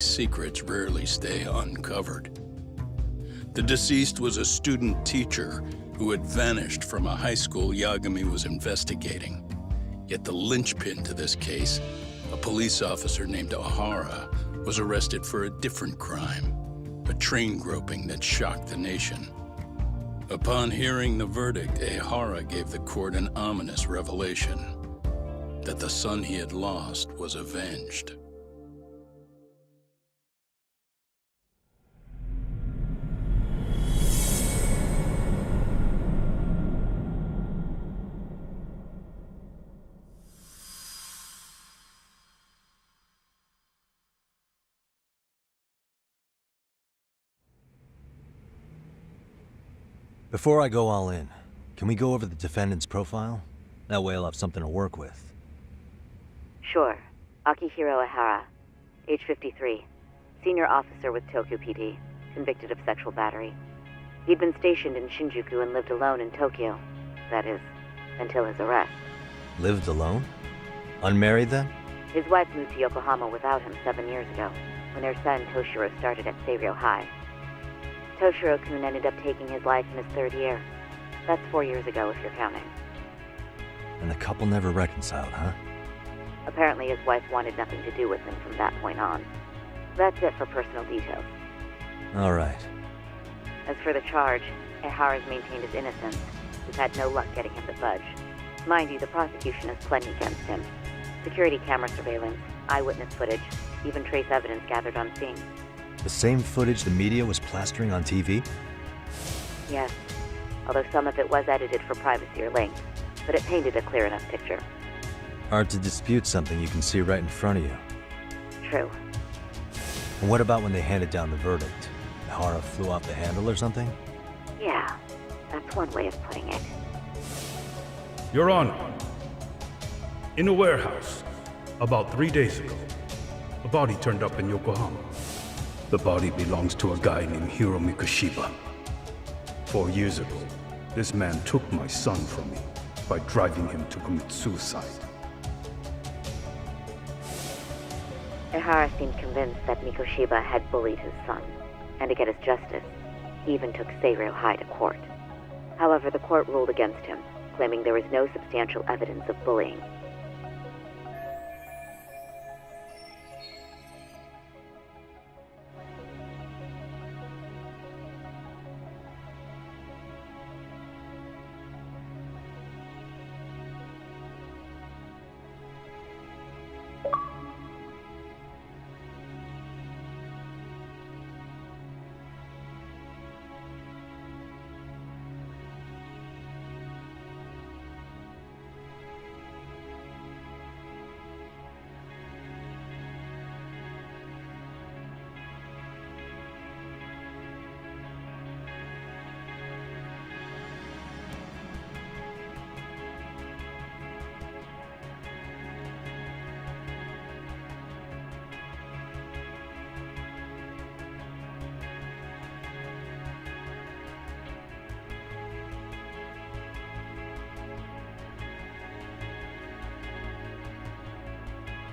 Secrets rarely stay uncovered. The deceased was a student teacher who had vanished from a high school Yagami was investigating. Yet the linchpin to this case, a police officer named Ohara, was arrested for a different crime, a train groping that shocked the nation. Upon hearing the verdict, Ohara gave the court an ominous revelation, that the son he had lost was avenged. Before I go all in, can we go over the defendant's profile? That way I'll have something to work with. Sure. Akihiro Ihara, age 53, senior officer with Tokyo PD, convicted of sexual battery. He'd been stationed in Shinjuku and lived alone in Tokyo. That is, until his arrest. Lived alone? Unmarried then? His wife moved to Yokohama without him 7 years ago, when their son Toshiro started at Seiryo High. Toshiro-kun ended up taking his life in his 3rd year. That's 4 years ago, if you're counting. And the couple never reconciled, huh? Apparently his wife wanted nothing to do with him from that point on. That's it for personal details. All right. As for the charge, Ihara's maintained his innocence. We've had no luck getting him to budge. Mind you, the prosecution has plenty against him. Security camera surveillance, eyewitness footage, even trace evidence gathered on scene. The same footage the media was plastering on TV? Yes, although some of it was edited for privacy or length, but it painted a clear enough picture. Hard to dispute something you can see right in front of you. True. And what about when they handed down the verdict? Ihara flew off the handle or something? Yeah, that's one way of putting it. Your Honor, in a warehouse, about 3 days ago, a body turned up in Yokohama. The body belongs to a guy named Hiro Mikoshiba. 4 years ago, this man took my son from me by driving him to commit suicide. Ihara seemed convinced that Mikoshiba had bullied his son, and to get his justice, he even took Seiryo High to court. However, the court ruled against him, claiming there was no substantial evidence of bullying.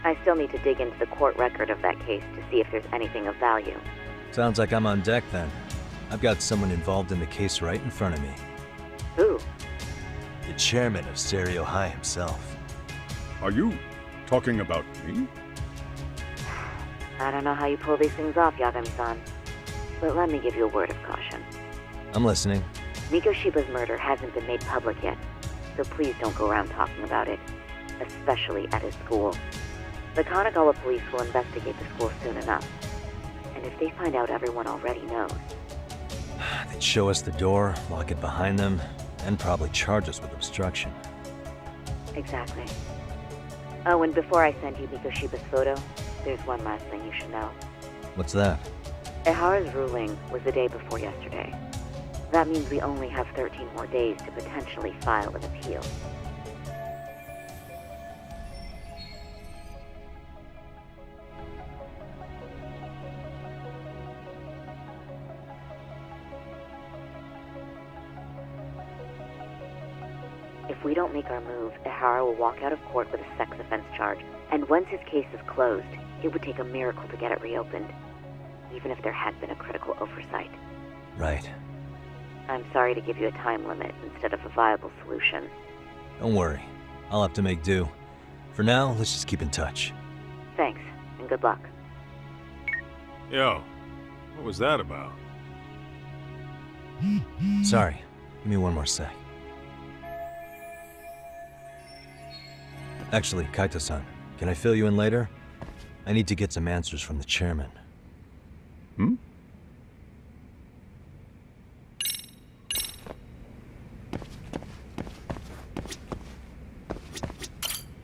I still need to dig into the court record of that case to see if there's anything of value. Sounds like I'm on deck then. I've got someone involved in the case right in front of me. Who? The chairman of Seiryo High himself. Are you talking about me? I don't know how you pull these things off, Yagami-san. But let me give you a word of caution. I'm listening. Mikoshiba's murder hasn't been made public yet, so please don't go around talking about it, especially at his school. The Kanagawa police will investigate the school soon enough. And if they find out everyone already knows... They'd show us the door, lock it behind them, and probably charge us with obstruction. Exactly. Oh, and before I send you Mikoshiba's photo, there's one last thing you should know. What's that? Ihara's ruling was the day before yesterday. That means we only have 13 more days to potentially file an appeal. If we don't make our move, Ihara will walk out of court with a sex offense charge And once his case is closed, it would take a miracle to get it reopened, even if there had been a critical oversight. Right. I'm sorry to give you a time limit instead of a viable solution. Don't worry. I'll have to make do. For now, let's just keep in touch. Thanks, and good luck. Yo, what was that about? Sorry. Give me one more sec. Actually, Kaito-san, can I fill you in later? I need to get some answers from the chairman. Hmm?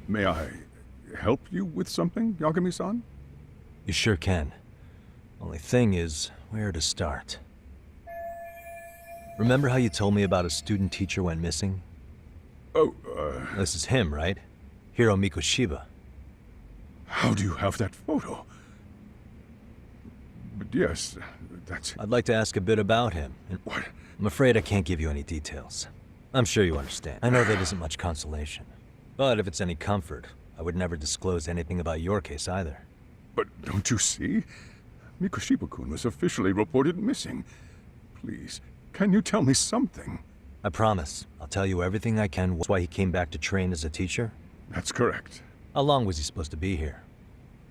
May I help you with something, Yagami-san? You sure can. Only thing is, where to start? Remember how you told me about a student teacher went missing? Oh, This is him, right? Hiro Mikoshiba. how do you have that photo? But yes, that's... I'd like to ask a bit about him. And What? I'm afraid I can't give you any details. I'm sure you understand. I know that isn't much consolation. But if it's any comfort, I would never disclose anything about your case either. But don't you see? Mikoshiba-kun was officially reported missing. Please, can you tell me something? I promise. I'll tell you everything I can. That's why he came back to train as a teacher. That's correct. How long was he supposed to be here?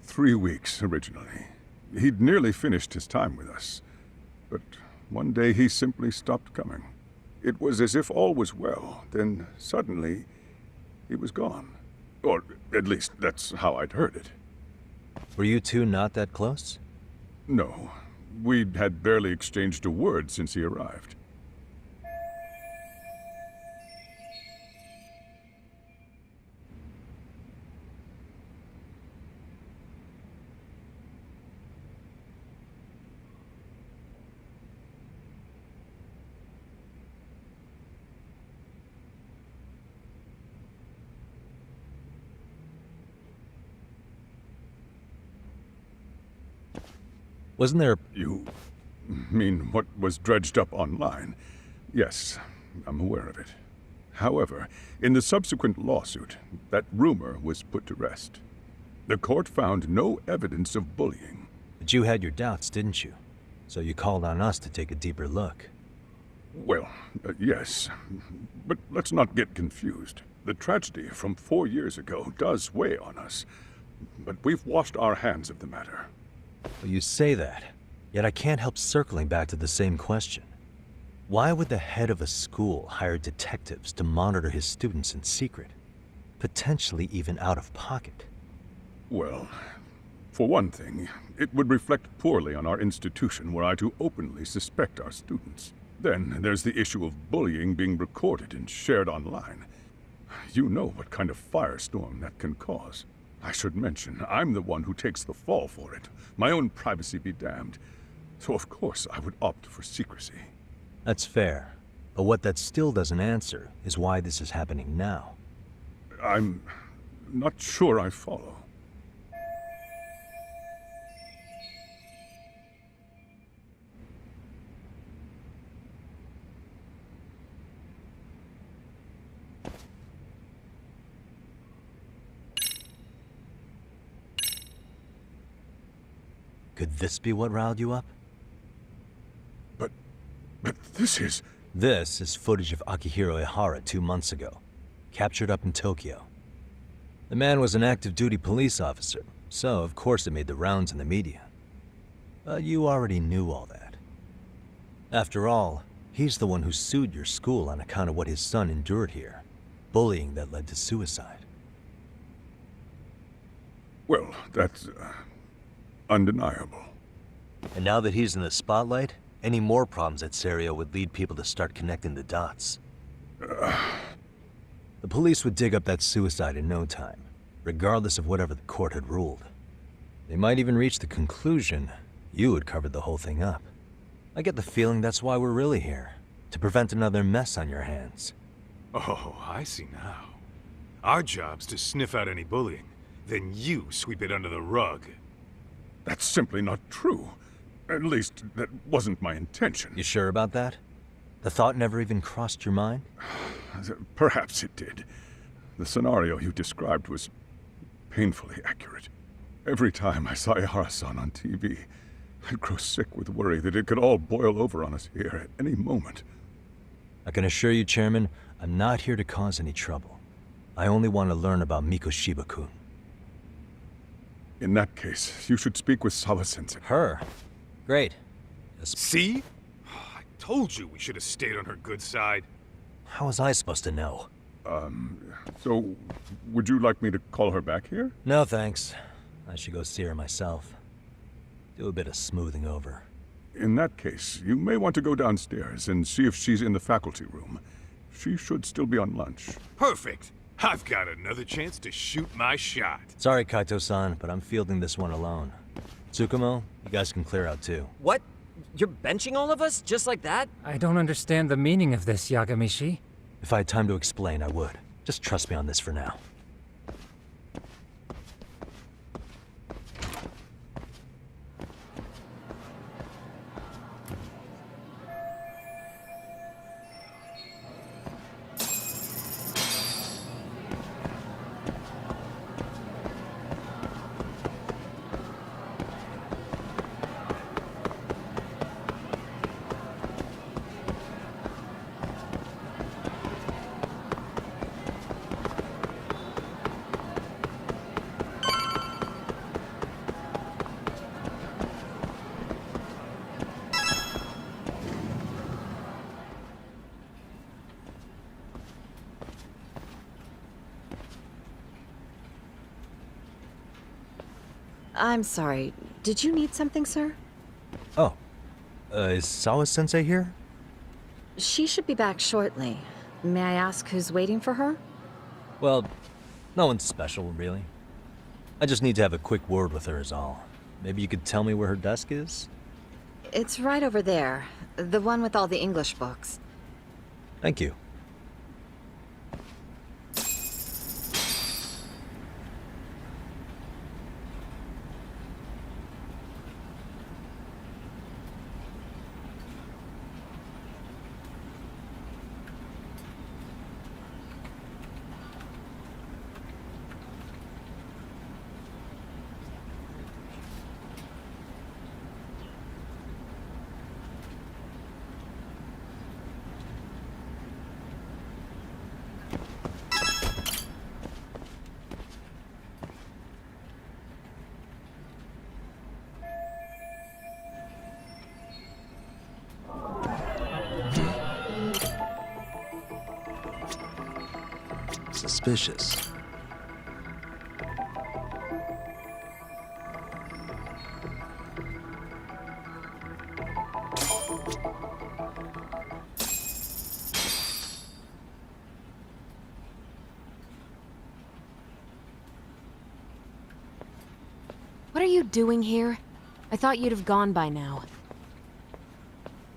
3 weeks, originally. He'd nearly finished his time with us. But one day he simply stopped coming. It was as if all was well, then suddenly he was gone. Or at least that's how I'd heard it. Were you two not that close? No, we had barely exchanged a word since he arrived. Wasn't there... You mean what was dredged up online? Yes, I'm aware of it. However, in the subsequent lawsuit, that rumor was put to rest. The court found no evidence of bullying. But you had your doubts, didn't you? So you called on us to take a deeper look. Well, yes, but let's not get confused. The tragedy from 4 years ago does weigh on us, but we've washed our hands of the matter. Well, you say that, yet I can't help circling back to the same question. Why would the head of a school hire detectives to monitor his students in secret? Potentially even out of pocket. Well, for one thing, it would reflect poorly on our institution were I to openly suspect our students. Then there's the issue of bullying being recorded and shared online. You know what kind of firestorm that can cause. I should mention, I'm the one who takes the fall for it. My own privacy be damned. So of course I would opt for secrecy. That's fair. But what that still doesn't answer is why this is happening now. I'm not sure I follow. Could this be what riled you up? But this is... This is footage of Akihiro Ihara 2 months ago, captured up in Tokyo. The man was an active duty police officer, so of course it made the rounds in the media. But you already knew all that. After all, he's the one who sued your school on account of what his son endured here, bullying that led to suicide. Well, that's... undeniable. And now that he's in the spotlight, any more problems at Serio would lead people to start connecting the dots. The police would dig up that suicide in no time, regardless of whatever the court had ruled. They might even reach the conclusion you had covered the whole thing up. I get the feeling that's why we're really here, to prevent another mess on your hands. Oh, I see now. Our job's to sniff out any bullying, then you sweep it under the rug. That's simply not true. At least, that wasn't my intention. You sure about that? The thought never even crossed your mind? Perhaps it did. The scenario you described was painfully accurate. Every time I saw Ihara-san on TV, I'd grow sick with worry that it could all boil over on us here at any moment. I can assure you, Chairman, I'm not here to cause any trouble. I only want to learn about Mikoshiba-kun. In that case, you should speak with Sawa-sensei. Her? Great. See? I told you we should have stayed on her good side. How was I supposed to know? So, would you like me to call her back here? No, thanks. I should go see her myself. Do a bit of smoothing over. In that case, you may want to go downstairs and see if she's in the faculty room. She should still be on lunch. Perfect. I've got another chance to shoot my shot. Sorry, Kaito-san, but I'm fielding this one alone. Tsukumo, you guys can clear out too. What? You're benching all of us? Just like that? I don't understand the meaning of this, Yagamishi. If I had time to explain, I would. Just trust me on this for now. I'm sorry. Did you need something, sir? Oh, is Sawa-sensei here? She should be back shortly. May I ask who's waiting for her? Well, no one's special, really. I just need to have a quick word with her is all. Maybe you could tell me where her desk is? It's right over there. The one with all the English books. Thank you. Suspicious. What are you doing here? I thought you'd have gone by now.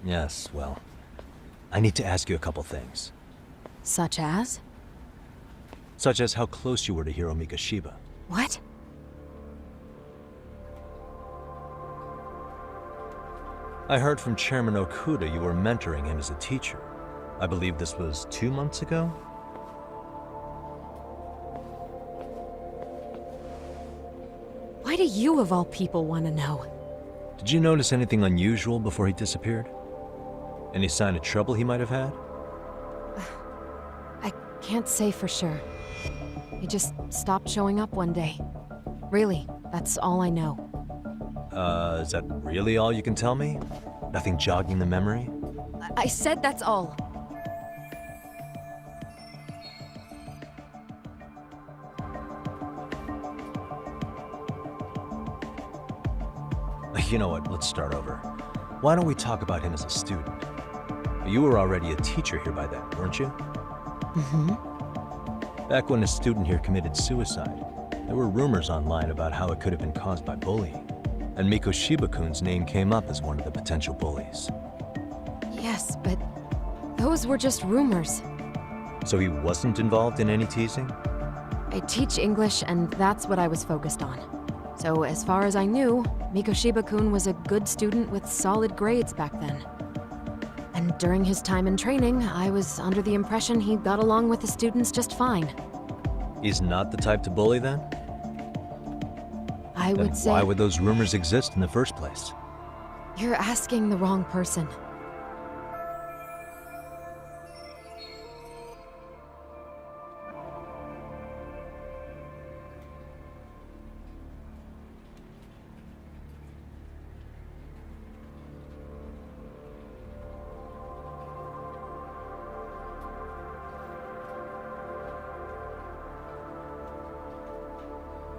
Yes, well, I need to ask you a couple things. Such as? Such as how close you were to Hiro Mikoshiba. What? I heard from Chairman Okuda you were mentoring him as a teacher. I believe this was 2 months ago? Why do you of all people want to know? Did you notice anything unusual before he disappeared? Any sign of trouble he might have had? I can't say for sure. He just stopped showing up one day. Really, that's all I know. Is that really all you can tell me? Nothing jogging the memory? I said that's all. You know what, let's start over. Why don't we talk about him as a student? You were already a teacher here by then, weren't you? Mm-hmm. Back when a student here committed suicide, there were rumors online about how it could have been caused by bullying. And Mikoshiba-kun's name came up as one of the potential bullies. Yes, but those were just rumors. So he wasn't involved in any teasing? I teach English, and that's what I was focused on. So as far as I knew, Mikoshiba-kun was a good student with solid grades back then. And during his time in training, I was under the impression he got along with the students just fine. He's not the type to bully then? I Then would say... why would those rumors exist in the first place? You're asking the wrong person.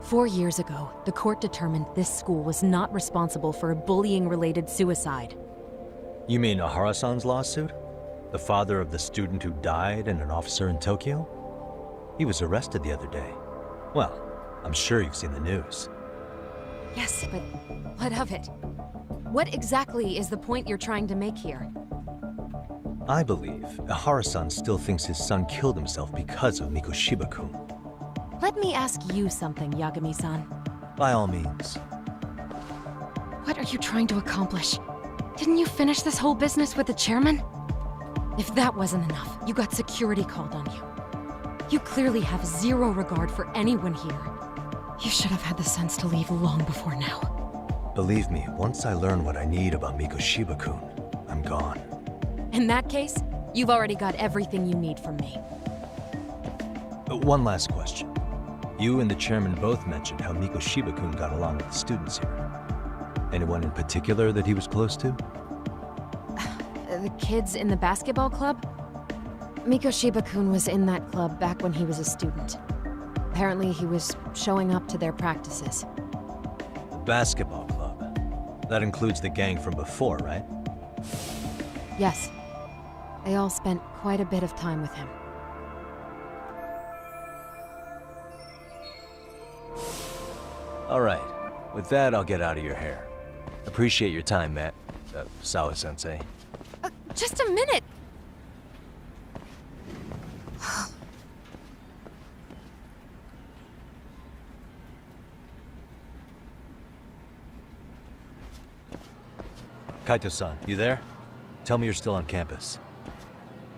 "4 years ago, the court determined this school was not responsible for a bullying-related suicide. You mean Ahara-san's lawsuit? The father of the student who died and an officer in Tokyo? He was arrested the other day. Well, I'm sure you've seen the news. Yes, but what of it? What exactly is the point you're trying to make here? I believe Ahara-san still thinks his son killed himself because of Mikoshiba-kun. Let me ask you something, Yagami-san. By all means. What are you trying to accomplish? Didn't you finish this whole business with the chairman? If that wasn't enough, you got security called on you. You clearly have zero regard for anyone here. You should have had the sense to leave long before now. Believe me, once I learn what I need about Mikoshiba-kun, I'm gone. In that case, you've already got everything you need from me. One last question. You and the chairman both mentioned how Mikoshiba-kun got along with the students here. Anyone in particular that he was close to? The kids in the basketball club? Mikoshiba-kun was in that club back when he was a student. Apparently he was showing up to their practices. The basketball club. That includes the gang from before, right? Yes. They all spent quite a bit of time with him. All right. With that, I'll get out of your hair. Appreciate your time, Matt. Sawa-sensei. Just a minute! Kaito-san, you there? Tell me you're still on campus.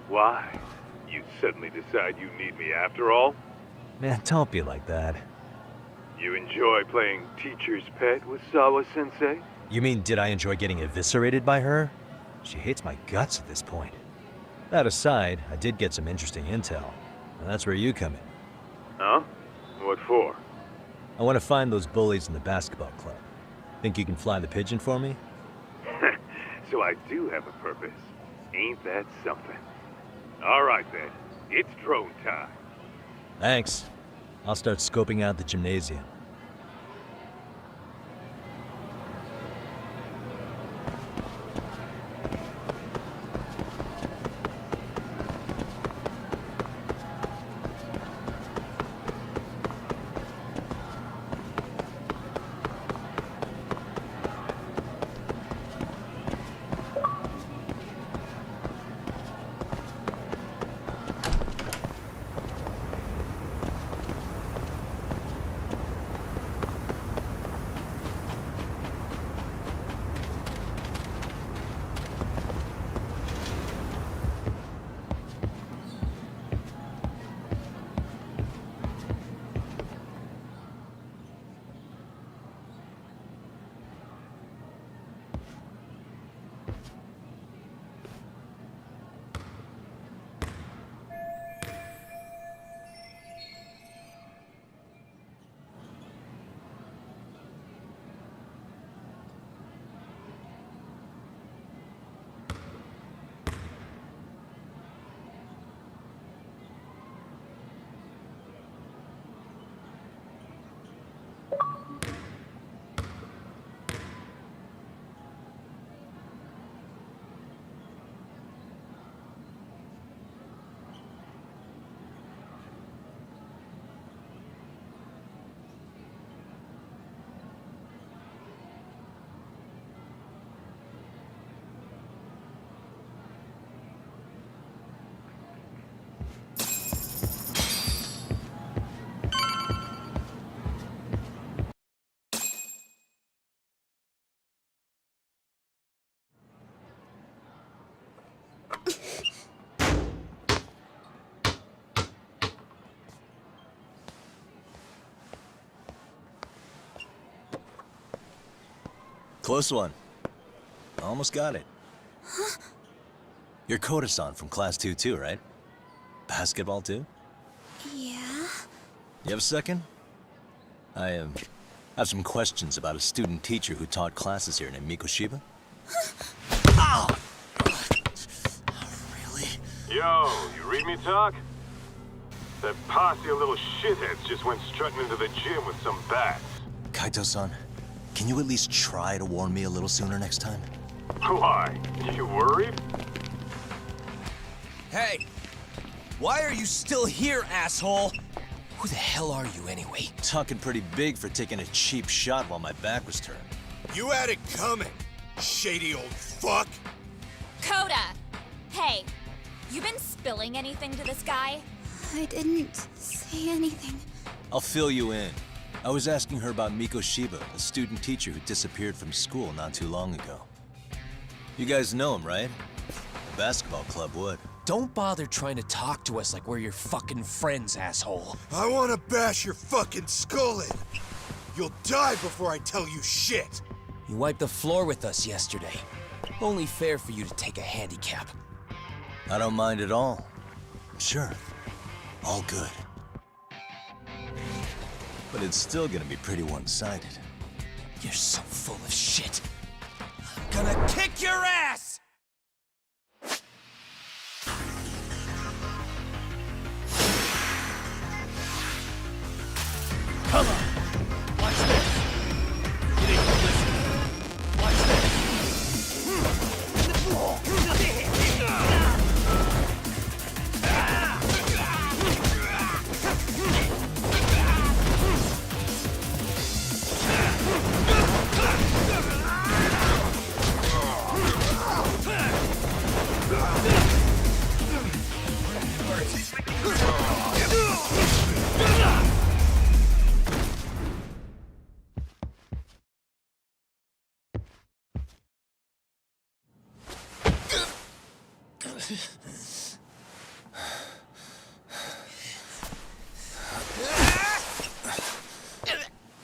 Why? You suddenly decide you need me after all? Man, don't be like that. You enjoy playing teacher's pet with Sawa-sensei? You mean, did I enjoy getting eviscerated by her? She hates my guts at this point. That aside, I did get some interesting intel, and that's where you come in. Huh? What for? I want to find those bullies in the basketball club. Think you can fly the pigeon for me? So I do have a purpose. Ain't that something? All right then, it's drone time. Thanks. I'll start scoping out the gymnasium. Close one. Almost got it. Huh? You're Koda-san from Class 2 too, right? Basketball too? Yeah? You have a second? I have some questions about a student teacher who taught classes here named Mikoshiba. Ow! Really? Yo, you read me talk? That posse of little shitheads just went strutting into the gym with some bats. Kaito-san, can you at least try to warn me a little sooner next time? Why? You worried? Hey! Why are you still here, asshole? Who the hell are you anyway? Talking pretty big for taking a cheap shot while my back was turned. You had it coming, shady old fuck! Coda! Hey, you been spilling anything to this guy? I didn't say anything. I'll fill you in. I was asking her about Mikoshiba, a student teacher who disappeared from school not too long ago. You guys know him, right? The basketball club would. Don't bother trying to talk to us like we're your fucking friends, asshole. I wanna bash your fucking skull in. You'll die before I tell you shit. You wiped the floor with us yesterday. Only fair for you to take a handicap. I don't mind at all. Sure. All good. But it's still gonna be pretty one-sided. You're so full of shit. I'm gonna kick your ass! Come on! Watch this! You need to listen. Watch this!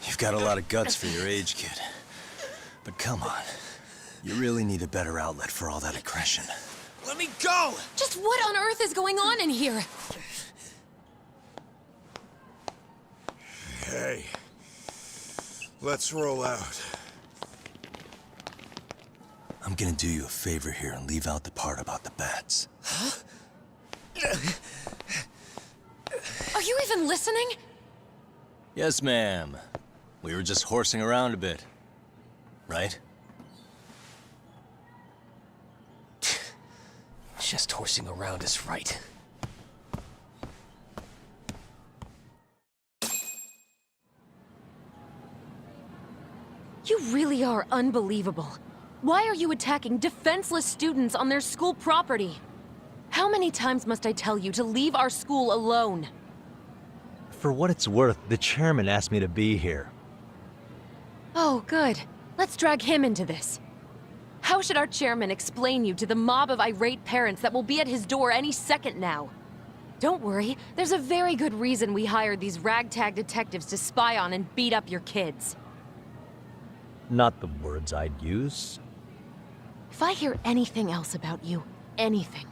You've got a lot of guts for your age, kid. But come on. You really need a better outlet for all that aggression. Let me go! Just what on earth is going on in here? Hey. Let's roll out. I'm gonna do you a favor here and leave out the part about the bats. Huh? Are you even listening? Yes, ma'am. We were just horsing around a bit. Right? Just horsing around is right. You really are unbelievable. Why are you attacking defenseless students on their school property? How many times must I tell you to leave our school alone? For what it's worth, the chairman asked me to be here. Oh, good. Let's drag him into this. How should our chairman explain you to the mob of irate parents that will be at his door any second now? Don't worry, there's a very good reason we hired these ragtag detectives to spy on and beat up your kids. Not the words I'd use. If I hear anything else about you, anything,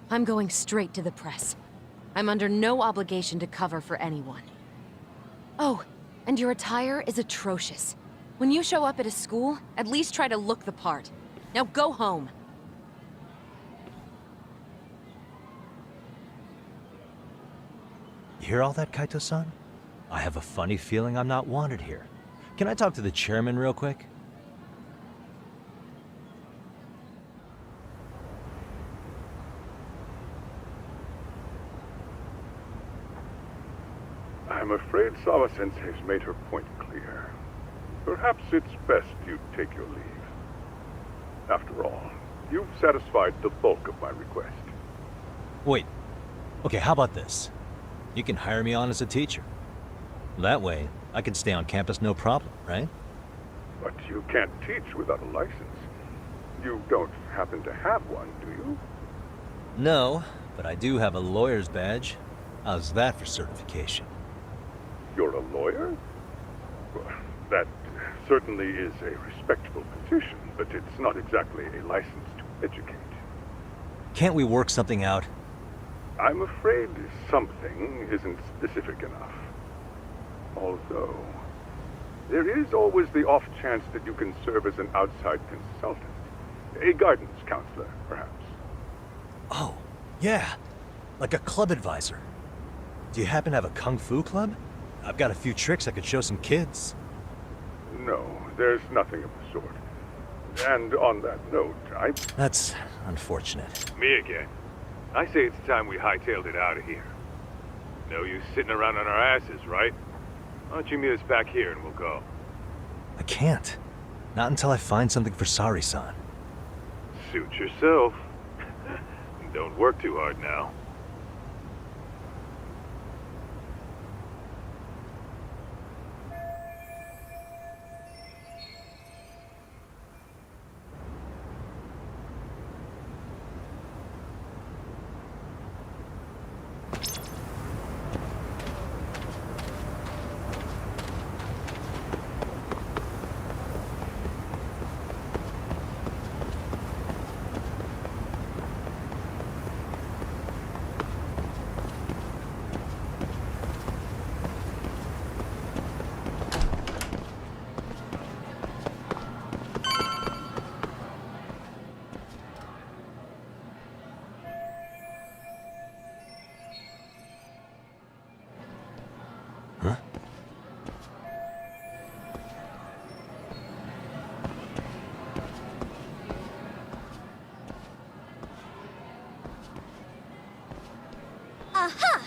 I'm going straight to the press. I'm under no obligation to cover for anyone. Oh, and your attire is atrocious. When you show up at a school, at least try to look the part. Now go home. You hear all that, Kaito-san? I have a funny feeling I'm not wanted here. Can I talk to the chairman real quick? I'm afraid Sawa-sensei's made her point clear. Perhaps it's best you take your leave. After all, you've satisfied the bulk of my request. Wait. Okay, how about this? You can hire me on as a teacher. That way, I can stay on campus no problem, right? But you can't teach without a license. You don't happen to have one, do you? No, but I do have a lawyer's badge. How's that for certification? You're a lawyer? Well, that certainly is a respectable petition, but it's not exactly a license to educate. Can't we work something out? I'm afraid something isn't specific enough. Although, there is always the off chance that you can serve as an outside consultant. A guidance counselor, perhaps. Oh, yeah. Like a club advisor. Do you happen to have a kung fu club? I've got a few tricks I could show some kids. No, there's nothing of the sort. And on that note, That's unfortunate. Me again. I say it's time we hightailed it out of here. No use sitting around on our asses, right? Why don't you meet us back here and we'll go? I can't. Not until I find something for Sari-san. Suit yourself. Don't work too hard now. Aha!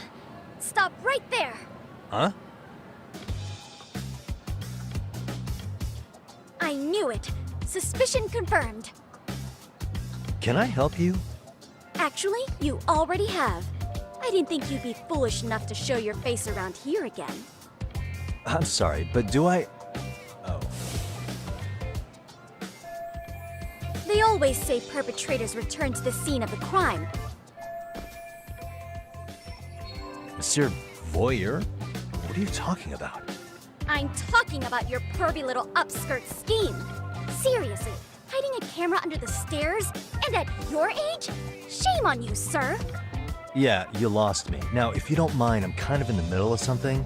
Stop right there! Huh? I knew it. Suspicion confirmed. Can I help you? Actually, you already have. I didn't think you'd be foolish enough to show your face around here again. I'm sorry, but do I... Oh. They always say perpetrators return to the scene of the crime. Monsieur Voyeur? What are you talking about? I'm talking about your pervy little upskirt scheme. Seriously, hiding a camera under the stairs? And at your age? Shame on you, sir. Yeah, you lost me. Now, if you don't mind, I'm kind of in the middle of something.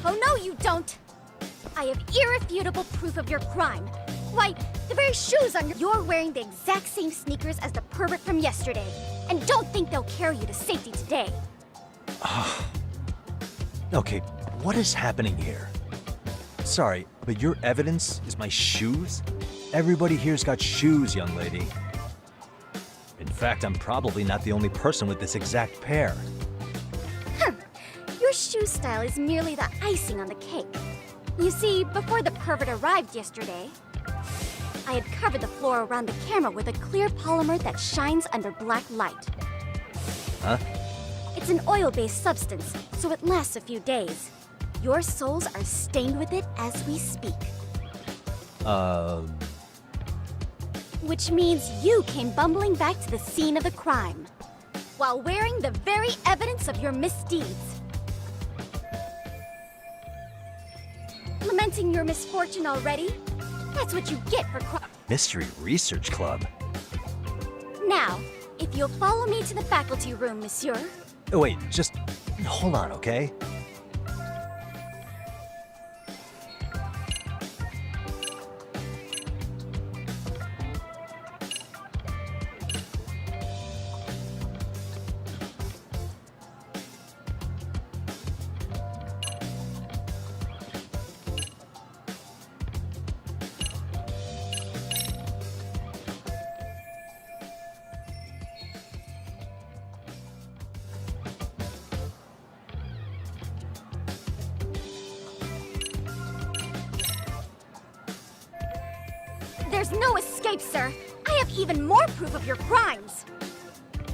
Oh no, you don't! I have irrefutable proof of your crime. Why, the very shoes on you're wearing the exact same sneakers as the pervert from yesterday. And don't think they'll carry you to safety today. Okay, what is happening here? Sorry, but your evidence is my shoes? Everybody here's got shoes, young lady. In fact, I'm probably not the only person with this exact pair. Your shoe style is merely the icing on the cake. You see, before the pervert arrived yesterday, I had covered the floor around the camera with a clear polymer that shines under black light. Huh? It's an oil-based substance, so it lasts a few days. Your soles are stained with it as we speak. Which means you came bumbling back to the scene of the crime, while wearing the very evidence of your misdeeds. Lamenting your misfortune already? That's what you get for Mystery Research Club? Now, if you'll follow me to the faculty room, monsieur. Oh, wait, just hold on, okay? There's no escape, sir. I have even more proof of your crimes.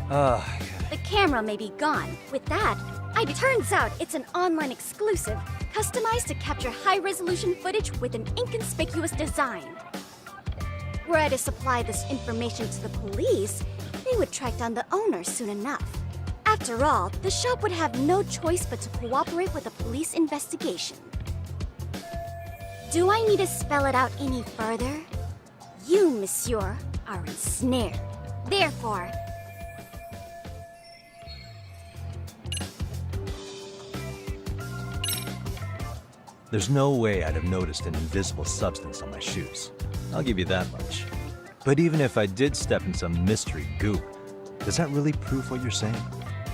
The camera may be gone. With that, it turns out it's an online exclusive, customized to capture high-resolution footage with an inconspicuous design. Were I to supply this information to the police, they would track down the owner soon enough. After all, the shop would have no choice but to cooperate with the police investigation. Do I need to spell it out any further? You, monsieur, are ensnared. Therefore, There's no way I'd have noticed an invisible substance on my shoes. I'll give you that much. But even if I did step in some mystery goop, does that really prove what you're saying?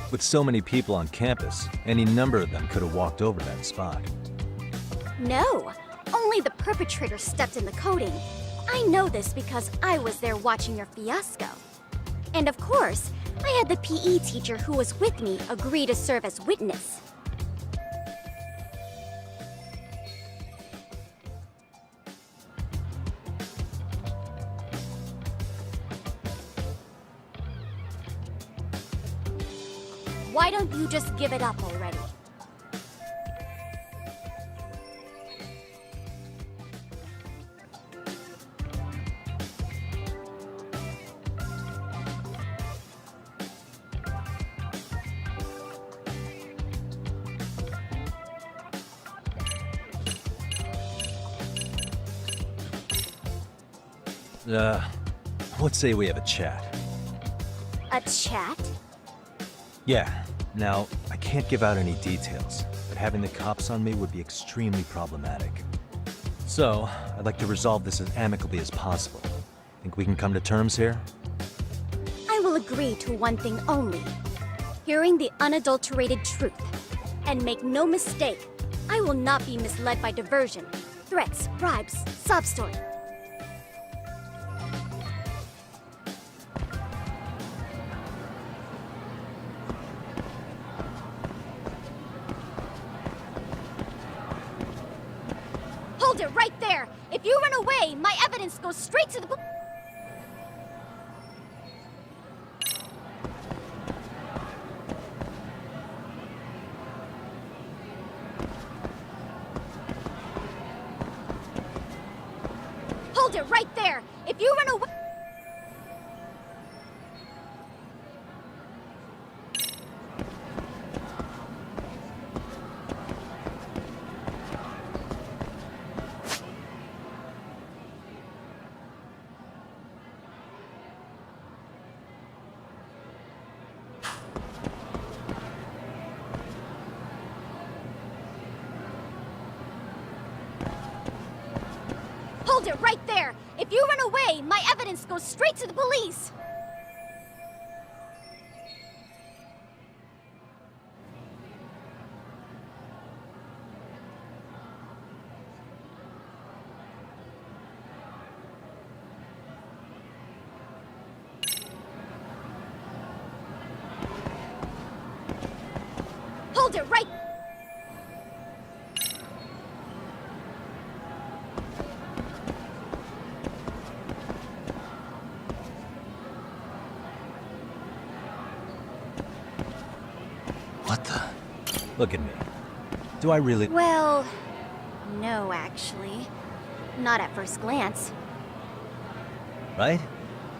With so many people on campus, any number of them could have walked over that spot. no. Only the perpetrator stepped in the coating. I know this because I was there watching your fiasco. And of course, I had the PE teacher who was with me agree to serve as witness. Why don't you just give it up already? Let's say we have a chat. A chat? Yeah. Now, I can't give out any details, but having the cops on me would be extremely problematic. So, I'd like to resolve this as amicably as possible. Think we can come to terms here? I will agree to one thing only. Hearing the unadulterated truth. And make no mistake, I will not be misled by diversion, threats, bribes, sob story. Hold it right there! If you run away, my evidence goes straight to the Hold it right there! If you run away... Hold it right there! If you run away, my evidence goes straight to the police! Hold it right... What the? Look at me. Do I really... Well, no, actually. Not at first glance. Right?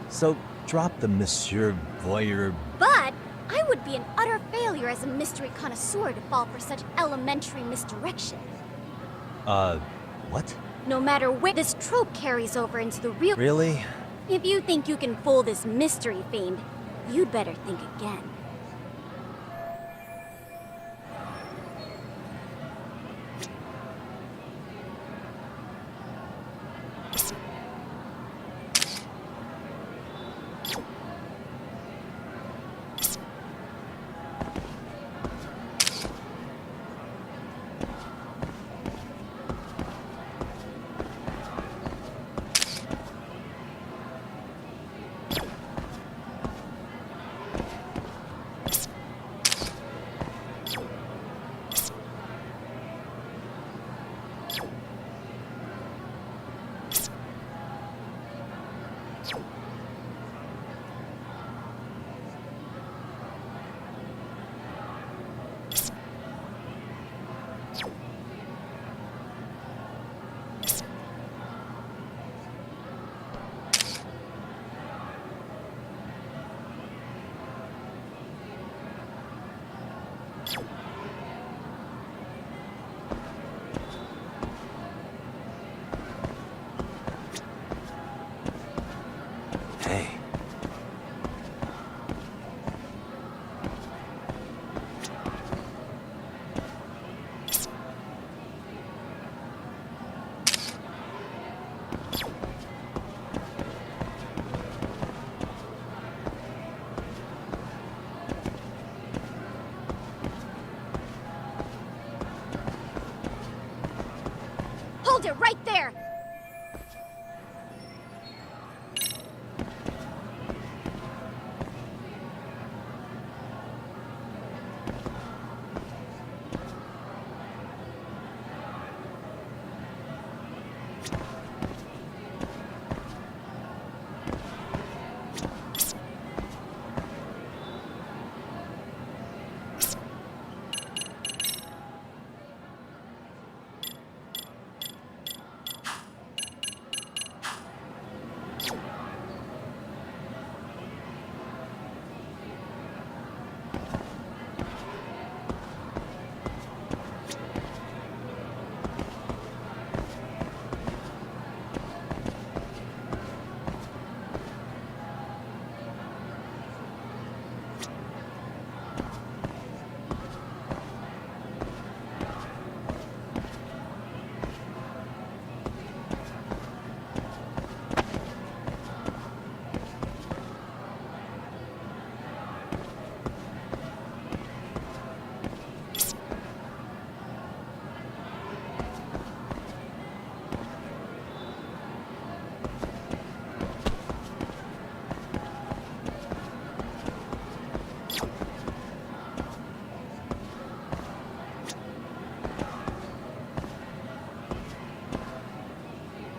So, drop the Monsieur Voyeur... But I would be an utter failure as a mystery connoisseur to fall for such elementary misdirection. What? No matter where this trope carries over into the real... Really? If you think you can fool this mystery fiend, you'd better think again. Hey. Hold it right there!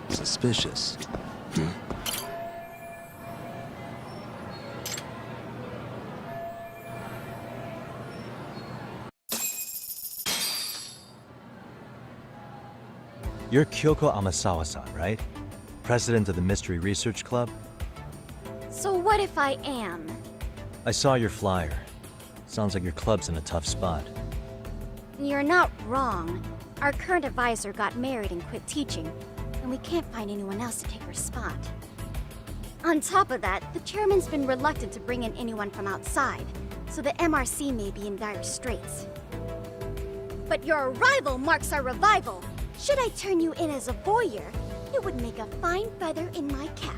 Suspicious. You're Kyoko Amasawa-san, right? President of the Mystery Research Club? So what if I am? I saw your flyer. Sounds like your club's in a tough spot. You're not wrong. Our current advisor got married and quit teaching, and we can't find anyone else to take her spot. On top of that, the chairman's been reluctant to bring in anyone from outside, so the MRC may be in dire straits. But your arrival marks our revival. Should I turn you in as a voyeur, it would make a fine feather in my cap.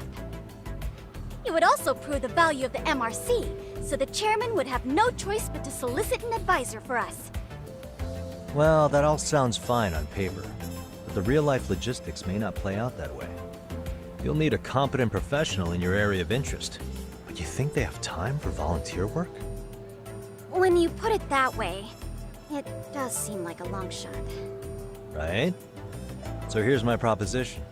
It would also prove the value of the MRC, so the chairman would have no choice but to solicit an advisor for us. Well, that all sounds fine on paper, but the real-life logistics may not play out that way. You'll need a competent professional in your area of interest, but you think they have time for volunteer work? When you put it that way, it does seem like a long shot. Right? So here's my proposition.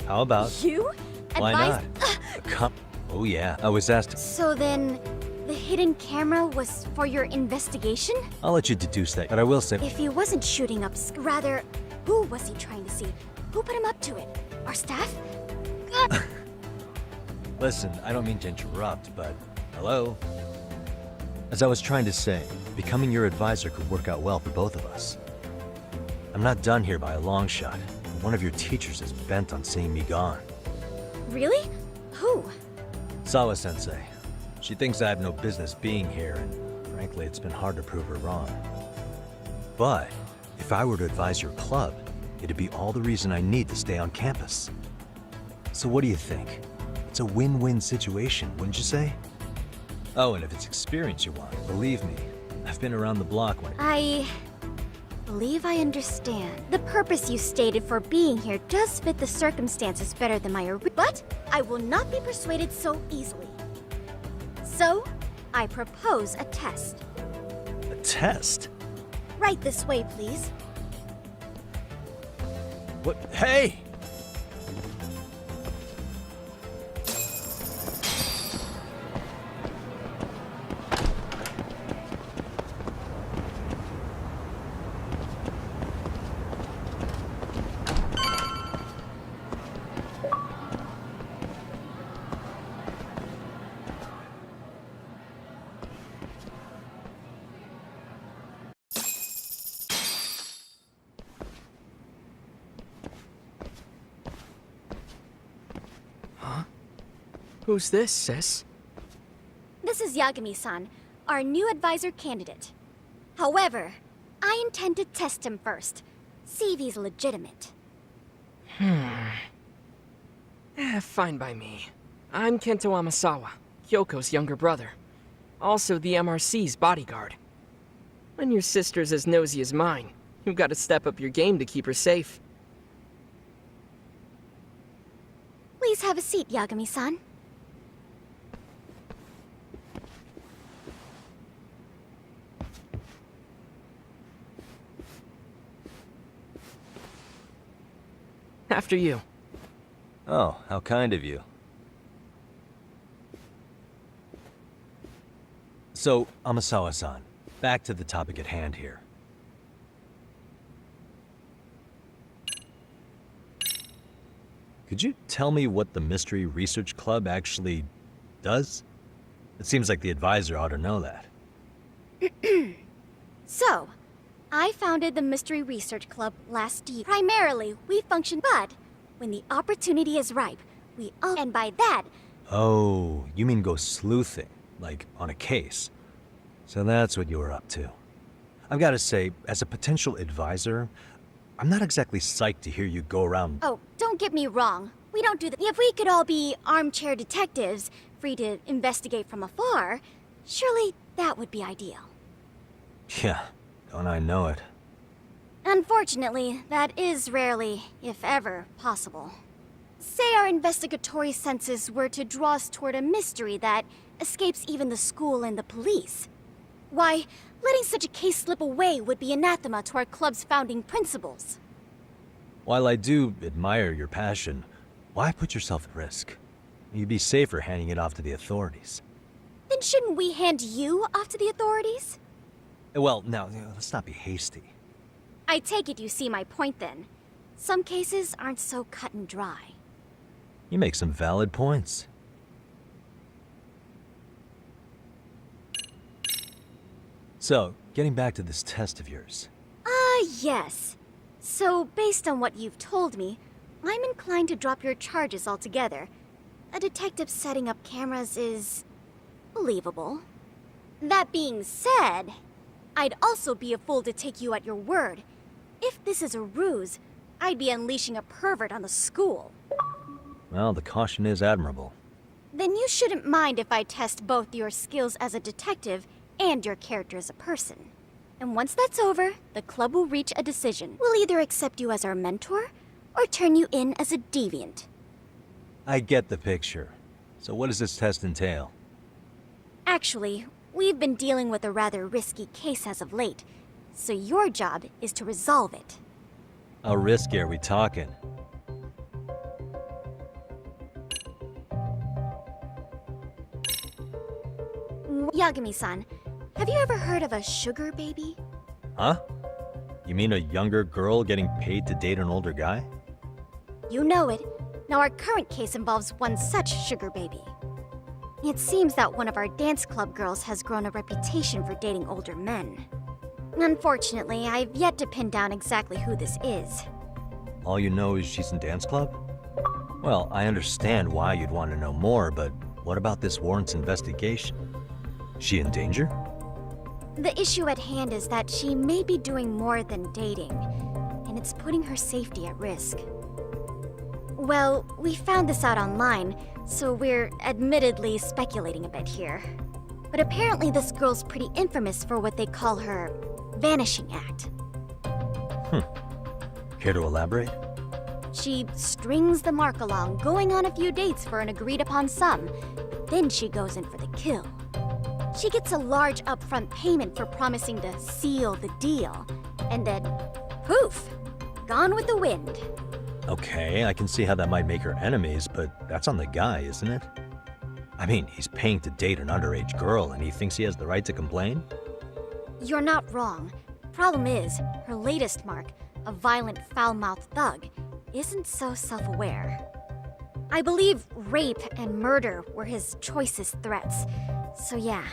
How about... You? Why not? Oh yeah, I was asked... So then, the hidden camera was for your investigation? I'll let you deduce that, but I will say... If he wasn't shooting up... Rather, who was he trying to see? Who put him up to it? Our staff? Listen, I don't mean to interrupt, but... Hello? As I was trying to say, becoming your advisor could work out well for both of us. I'm not done here by a long shot. One of your teachers is bent on seeing me gone. Really? Who? Sawa-sensei. She thinks I have no business being here, and frankly, it's been hard to prove her wrong. But, if I were to advise your club, it'd be all the reason I need to stay on campus. So what do you think? It's a win-win situation, wouldn't you say? Oh, and if it's experience you want, believe me, I've been around the block when... I believe I understand. The purpose you stated for being here does fit the circumstances better than my but I will not be persuaded so easily. So, I propose a test. A test? Right this way, please. What? Hey! Who's this, sis? This is Yagami-san, our new advisor candidate. However, I intend to test him first. See if he's legitimate. Fine by me. I'm Kento Amasawa, Kyoko's younger brother. Also the MRC's bodyguard. When your sister's as nosy as mine, you've got to step up your game to keep her safe. Please have a seat, Yagami-san. After you. Oh, how kind of you. So, Amasawa-san, back to the topic at hand here. Could you tell me what the Mystery Research Club actually does? It seems like the advisor ought to know that. So, I founded the Mystery Research Club last year. Primarily, we function, but when the opportunity is ripe, we all... And by that... Oh, you mean go sleuthing, like on a case. So that's what you were up to. I've got to say, as a potential advisor, I'm not exactly psyched to hear you go around... Oh, don't get me wrong. We don't do that. If we could all be armchair detectives, free to investigate from afar, surely that would be ideal. Yeah, don't I know it. Unfortunately, that is rarely, if ever, possible. Say our investigatory senses were to draw us toward a mystery that escapes even the school and the police. Why, letting such a case slip away would be anathema to our club's founding principles. While I do admire your passion, why put yourself at risk? You'd be safer handing it off to the authorities. Then shouldn't we hand you off to the authorities? Well, now, let's not be hasty. I take it you see my point then. Some cases aren't so cut and dry. You make some valid points. So, getting back to this test of yours. Yes. So, based on what you've told me, I'm inclined to drop your charges altogether. A detective setting up cameras is... believable. That being said, I'd also be a fool to take you at your word. If this is a ruse, I'd be unleashing a pervert on the school. Well, the caution is admirable. Then you shouldn't mind if I test both your skills as a detective and your character as a person. And once that's over, the club will reach a decision. We'll either accept you as our mentor, or turn you in as a deviant. I get the picture. So what does this test entail? Actually, we've been dealing with a rather risky case as of late, so your job is to resolve it. How risky are we talking? Yagami-san, have you ever heard of a sugar baby? Huh? You mean a younger girl getting paid to date an older guy? You know it. Now our current case involves one such sugar baby. It seems that one of our dance club girls has grown a reputation for dating older men. Unfortunately, I've yet to pin down exactly who this is. All you know is she's in dance club? Well, I understand why you'd want to know more, but what about this warrants investigation? Is she in danger? The issue at hand is that she may be doing more than dating, and it's putting her safety at risk. Well, we found this out online, so we're admittedly speculating a bit here. But apparently this girl's pretty infamous for what they call her vanishing act. Care to elaborate? She strings the mark along, going on a few dates for an agreed upon sum, but then she goes in for the kill. She gets a large upfront payment for promising to seal the deal, and then, poof, gone with the wind. Okay, I can see how that might make her enemies, but that's on the guy, isn't it? I mean, he's paying to date an underage girl, and he thinks he has the right to complain? You're not wrong. Problem is, her latest mark, a violent, foul-mouthed thug, isn't so self-aware. I believe rape and murder were his choicest threats. So yeah,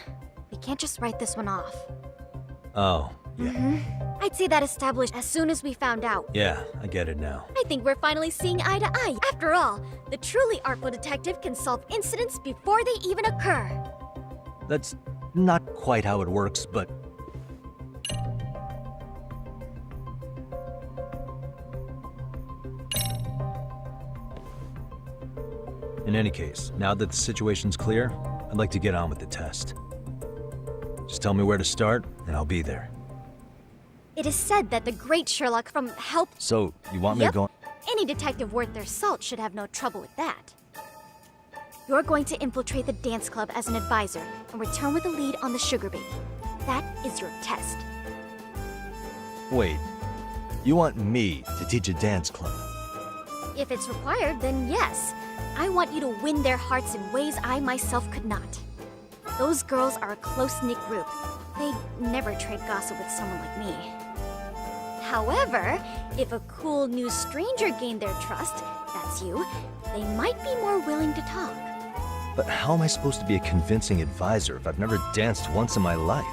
we can't just write this one off. Oh, Yeah. I'd say that established as soon as we found out. Yeah, I get it now. I think we're finally seeing eye to eye. After all, the truly artful detective can solve incidents before they even occur. That's not quite how it works, but... In any case, now that the situation's clear, I'd like to get on with the test. Just tell me where to start, and I'll be there. It is said that the great Sherlock from Help... So, you want me to go... Any detective worth their salt should have no trouble with that. You're going to infiltrate the dance club as an advisor and return with a lead on the sugar baby. That is your test. Wait, you want me to teach a dance club? If it's required, then yes. I want you to win their hearts in ways I myself could not. Those girls are a close-knit group. They never trade gossip with someone like me. However, if a cool new stranger gained their trust, that's you, they might be more willing to talk. But how am I supposed to be a convincing advisor if I've never danced once in my life?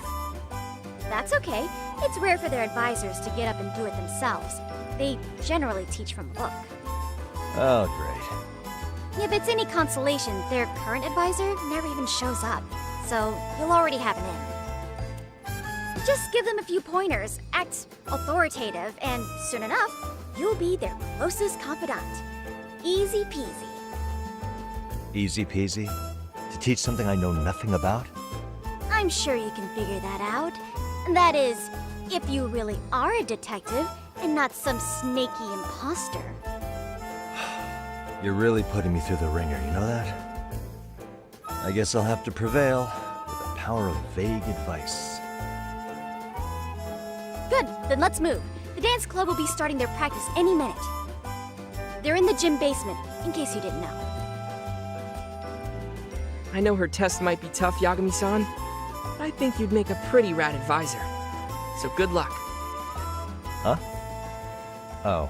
That's okay. It's rare for their advisors to get up and do it themselves. They generally teach from a book. Oh, great. If it's any consolation, their current advisor never even shows up, so you'll already have an in. Just give them a few pointers, act authoritative, and soon enough, you'll be their closest confidant. Easy peasy. Easy peasy? To teach something I know nothing about? I'm sure you can figure that out. That is, if you really are a detective and not some snaky imposter. You're really putting me through the ringer, you know that? I guess I'll have to prevail with the power of vague advice. Good, then let's move. The dance club will be starting their practice any minute. They're in the gym basement, in case you didn't know. I know her test might be tough, Yagami-san, but I think you'd make a pretty rad advisor. So good luck. Huh? Oh.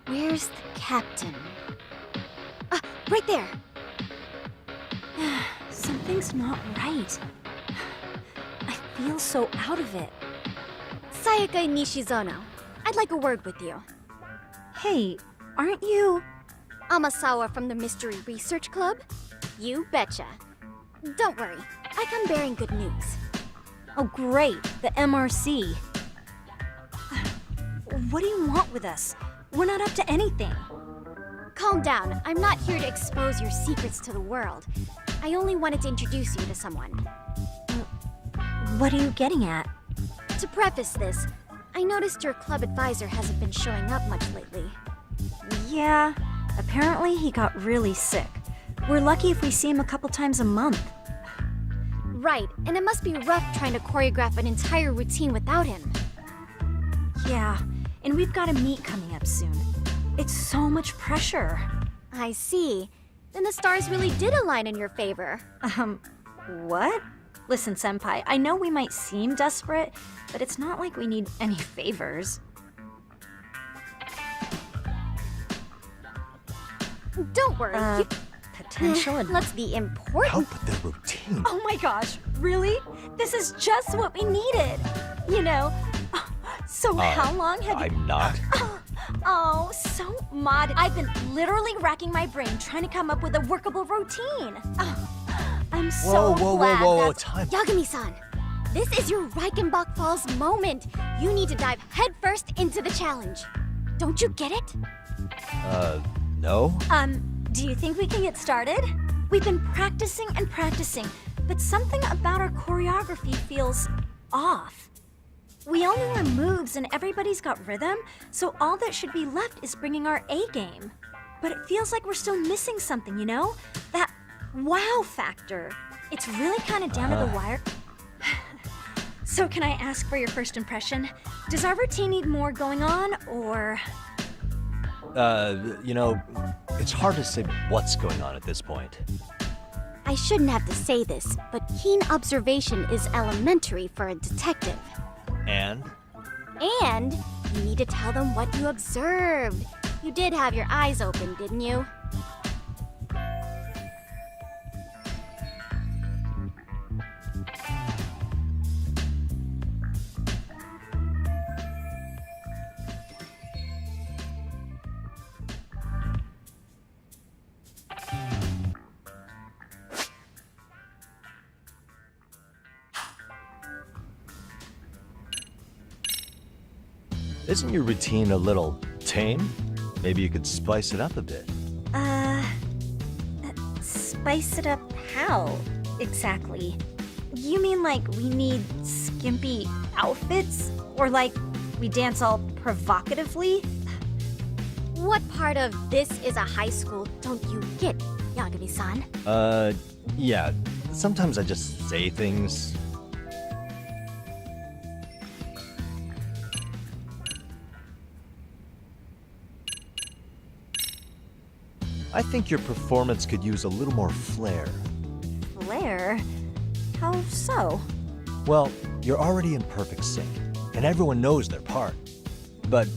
Where's the captain? Ah, right there! Something's not right. I feel so out of it. Sayaka Nishizono, I'd like a word with you. Hey, aren't you... Amasawa from the Mystery Research Club? You betcha. Don't worry, I come bearing good news. Oh great, the MRC. What do you want with us? We're not up to anything. Calm down. I'm not here to expose your secrets to the world. I only wanted to introduce you to someone. What are you getting at? To preface this, I noticed your club advisor hasn't been showing up much lately. Yeah, apparently he got really sick. We're lucky if we see him a couple times a month. Right, and it must be rough trying to choreograph an entire routine without him. Yeah, and we've got a meet coming up soon. It's so much pressure. I see. Then the stars really did align in your favor. What? Listen, Senpai, I know we might seem desperate, but it's not like we need any favors. Don't worry. Potential advice. Let's be important. Help with their routine. Oh my gosh, really? This is just what we needed. You know, so how long have you... I'm not. Oh, so mod. I've been literally racking my brain trying to come up with a workable routine. I'm so glad whoa, that's... time. Yagami-san, This is your Reichenbach Falls moment. You need to dive headfirst into the challenge. Don't you get it? No? Do you think we can get started? We've been practicing and practicing, but something about our choreography feels off. We all know our moves and everybody's got rhythm, so all that should be left is bringing our A game. But it feels like we're still missing something, you know? That wow factor. It's really kind of down to the wire. So can I ask for your first impression? Does our routine need more going on, or...? You know, it's hard to say what's going on at this point. I shouldn't have to say this, but keen observation is elementary for a detective. And? And you need to tell them what you observed. You did have your eyes open, didn't you? Isn't your routine a little tame? Maybe you could spice it up a bit. Spice it up how, exactly? You mean like we need skimpy outfits? Or like we dance all provocatively? What part of this is a high school don't you get, Yagami-san? Yeah. Sometimes I just say things. I think your performance could use a little more flair. Flair? How so? Well, you're already in perfect sync, and everyone knows their part. But,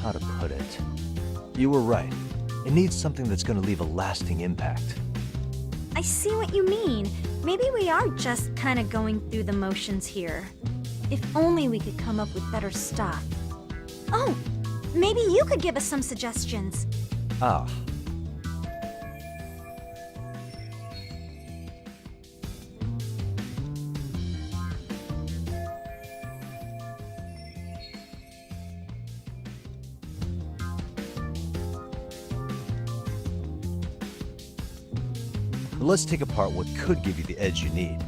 how to put it? You were right. It needs something that's gonna leave a lasting impact. I see what you mean. Maybe we are just kind of going through the motions here. If only we could come up with better stuff. Oh, maybe you could give us some suggestions. Ah. Let's take apart what could give you the edge you need.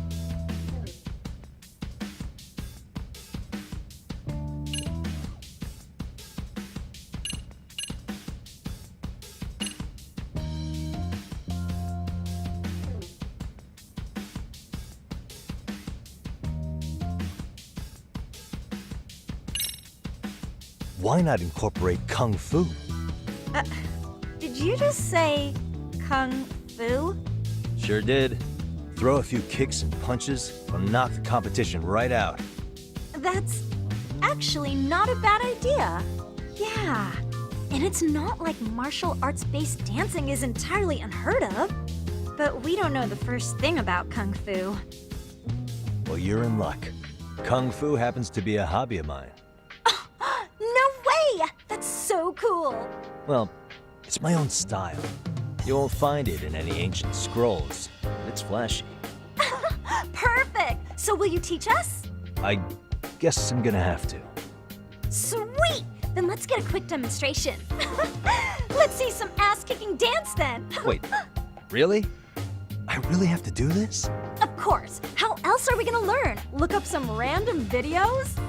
Why not incorporate Kung Fu? Did you just say Kung Fu? Sure did. Throw a few kicks and punches, will knock the competition right out. That's actually not a bad idea. Yeah. And it's not like martial arts-based dancing is entirely unheard of. But we don't know the first thing about Kung Fu. Well, you're in luck. Kung Fu happens to be a hobby of mine. No way! That's so cool! Well, it's my own style. You won't find it in any ancient scrolls. It's flashy. Perfect! So will you teach us? I guess I'm gonna have to. Sweet! Then let's get a quick demonstration. Let's see some ass-kicking dance then! Wait, really? I really have to do this? Of course! How else are we gonna learn? Look up some random videos?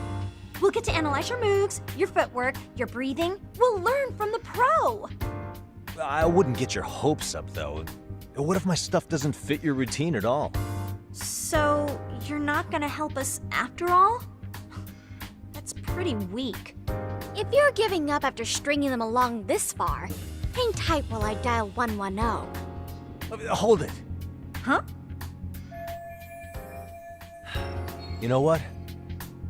We'll get to analyze your moves, your footwork, your breathing. We'll learn from the pro! I wouldn't get your hopes up, though. What if my stuff doesn't fit your routine at all? So, you're not gonna help us after all? That's pretty weak. If you're giving up after stringing them along this far, hang tight while I dial 110. Hold it. Huh? You know what?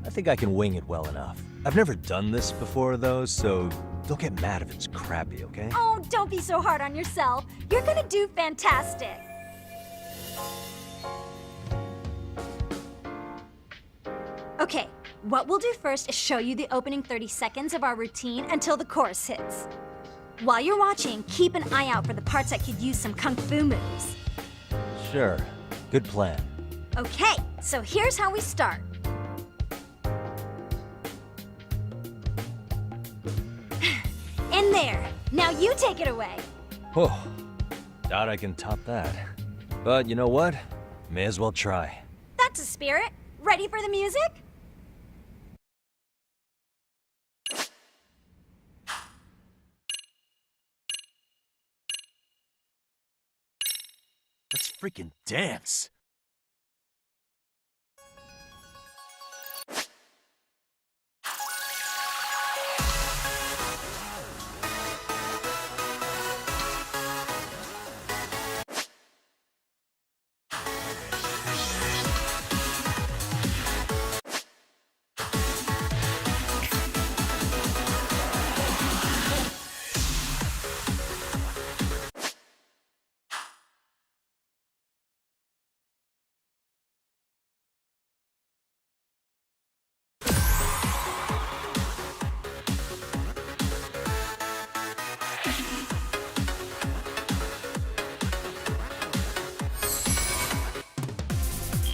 I think I can wing it well enough. I've never done this before, though, so don't get mad if it's crappy, okay? Oh, don't be so hard on yourself. You're gonna do fantastic. Okay, what we'll do first is show you the opening 30 seconds of our routine until the chorus hits. While you're watching, keep an eye out for the parts that could use some kung fu moves. Sure. Good plan. Okay, So here's how we start. In there. Now you take it away. Whew. Doubt I can top that. But you know what? May as well try. That's a spirit. Ready for the music? Let's freaking dance!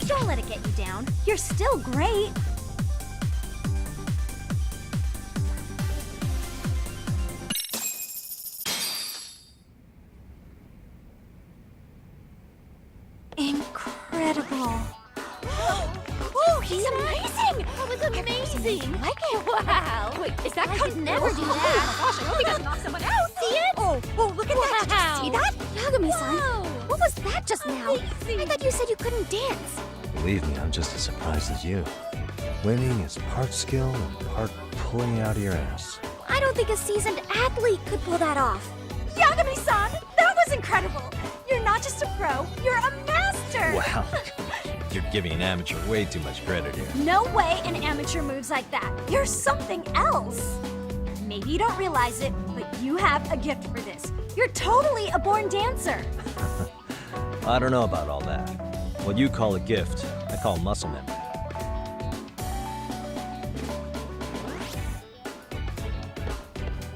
Don't let it get you down. You're still great. Incredible. Oh, he's amazing! That was amazing! Like it? Wow! Wait, is that I could never do that. Oh my gosh, I hope he doesn't knock someone out. See it? Oh, look at that. Did you see that? Yagami-san, What was that just now? I thought you said you couldn't dance. Believe me, I'm just as surprised as you. Winning is part skill and part pulling out of your ass. I don't think a seasoned athlete could pull that off. Yagami-san, that was incredible. You're not just a pro, you're a master. Wow. You're giving an amateur way too much credit here. No way an amateur moves like that. You're something else. Maybe you don't realize it, but you have a gift for this. You're totally a born dancer. I don't know about all that. What you call a gift, I call muscle memory.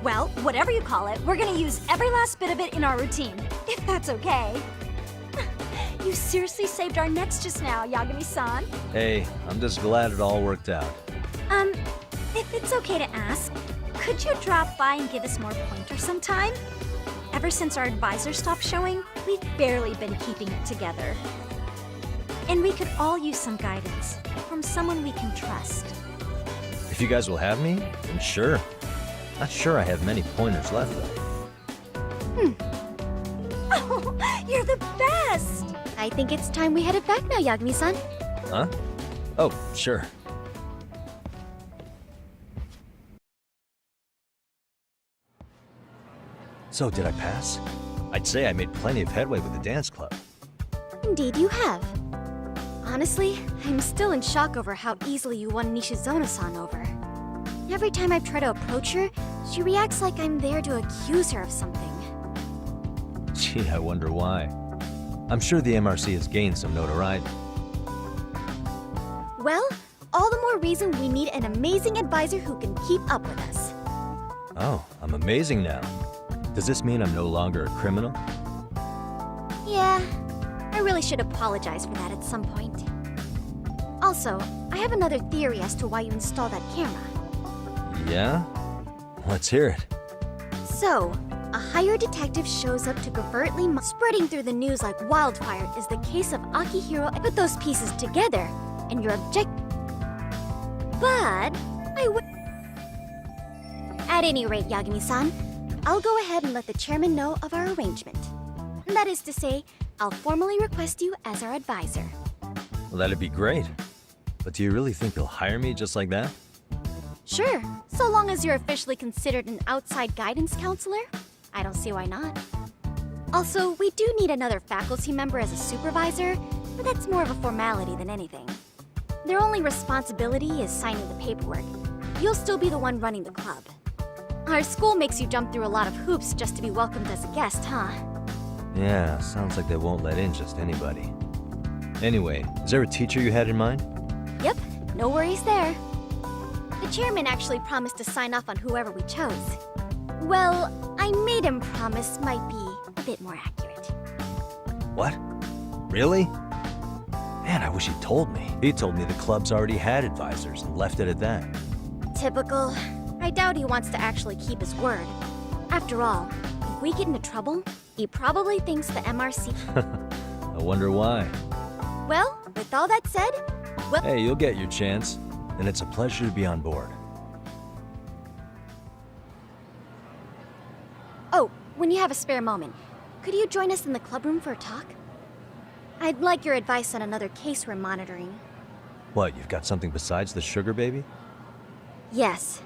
Well, whatever you call it, we're gonna use every last bit of it in our routine, if that's okay. You seriously saved our necks just now, Yagami-san. Hey, I'm just glad it all worked out. If it's okay to ask, could you drop by and give us more pointers sometime? Ever since our advisor stopped showing, we've barely been keeping it together. And we could all use some guidance from someone we can trust. If you guys will have me, then sure. Not sure I have many pointers left, though. Oh, you're the best! I think it's time we headed back now, Yagami-san. Huh? Oh, sure. So, did I pass? I'd say I made plenty of headway with the dance club. Indeed you have. Honestly, I'm still in shock over how easily you won Nishizono-san over. Every time I try to approach her, she reacts like I'm there to accuse her of something. Gee, I wonder why. I'm sure the MRC has gained some notoriety. Well, all the more reason we need an amazing advisor who can keep up with us. Oh, I'm amazing now. Does this mean I'm no longer a criminal? Yeah, I really should apologize for that at some point. Also, I have another theory as to why you installed that camera. Yeah? Let's hear it. So, a hired detective shows up to covertly spreading through the news like wildfire is the case of Akihiro. I put those pieces together, and your But, At any rate, Yagami-san, I'll go ahead and let the chairman know of our arrangement. That is to say, I'll formally request you as our advisor. Well, that'd be great. But do you really think they'll hire me just like that? Sure, so long as you're officially considered an outside guidance counselor, I don't see why not. Also, we do need another faculty member as a supervisor, but that's more of a formality than anything. Their only responsibility is signing the paperwork. You'll still be the one running the club. Our school makes you jump through a lot of hoops just to be welcomed as a guest, huh? Yeah, sounds like they won't let in just anybody. Anyway, is there a teacher you had in mind? Yep, no worries there. The chairman actually promised to sign off on whoever we chose. Well, I made him promise might be a bit more accurate. What? Really? Man, I wish he'd told me. He told me the club's already had advisors and left it at that. Typical. I doubt he wants to actually keep his word. After all, if we get into trouble, he probably thinks the MRC... I wonder why. Well, with all that said, well... Hey, you'll get your chance, and it's a pleasure to be on board. Oh, when you have a spare moment, could you join us in the clubroom for a talk? I'd like your advice on another case we're monitoring. What, you've got something besides the sugar baby? Yes,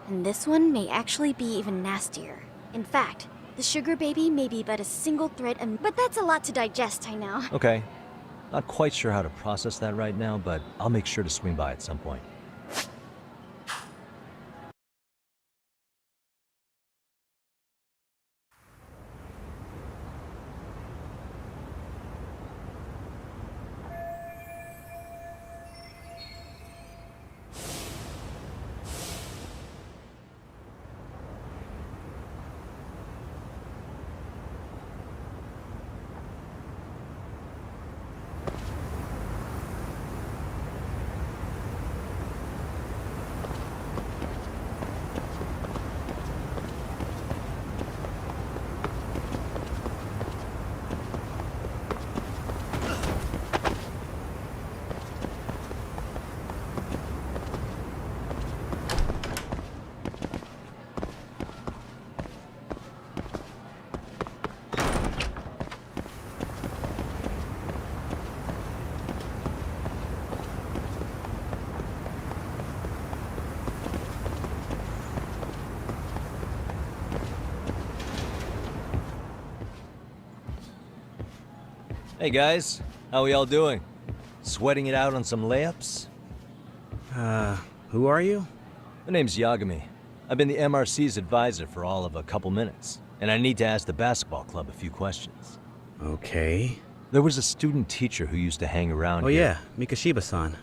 and this one may actually be even nastier. In fact, the sugar baby may be but a single thread, but that's a lot to digest, I know. Okay. Not quite sure how to process that right now, but I'll make sure to swing by at some point. Hey guys, how we all doing? Sweating it out on some layups? Who are you? My name's Yagami. I've been the MRC's advisor for all of a couple minutes, and I need to ask the basketball club a few questions. Okay. There was a student teacher who used to hang around here. Yeah, Mikashiba-san.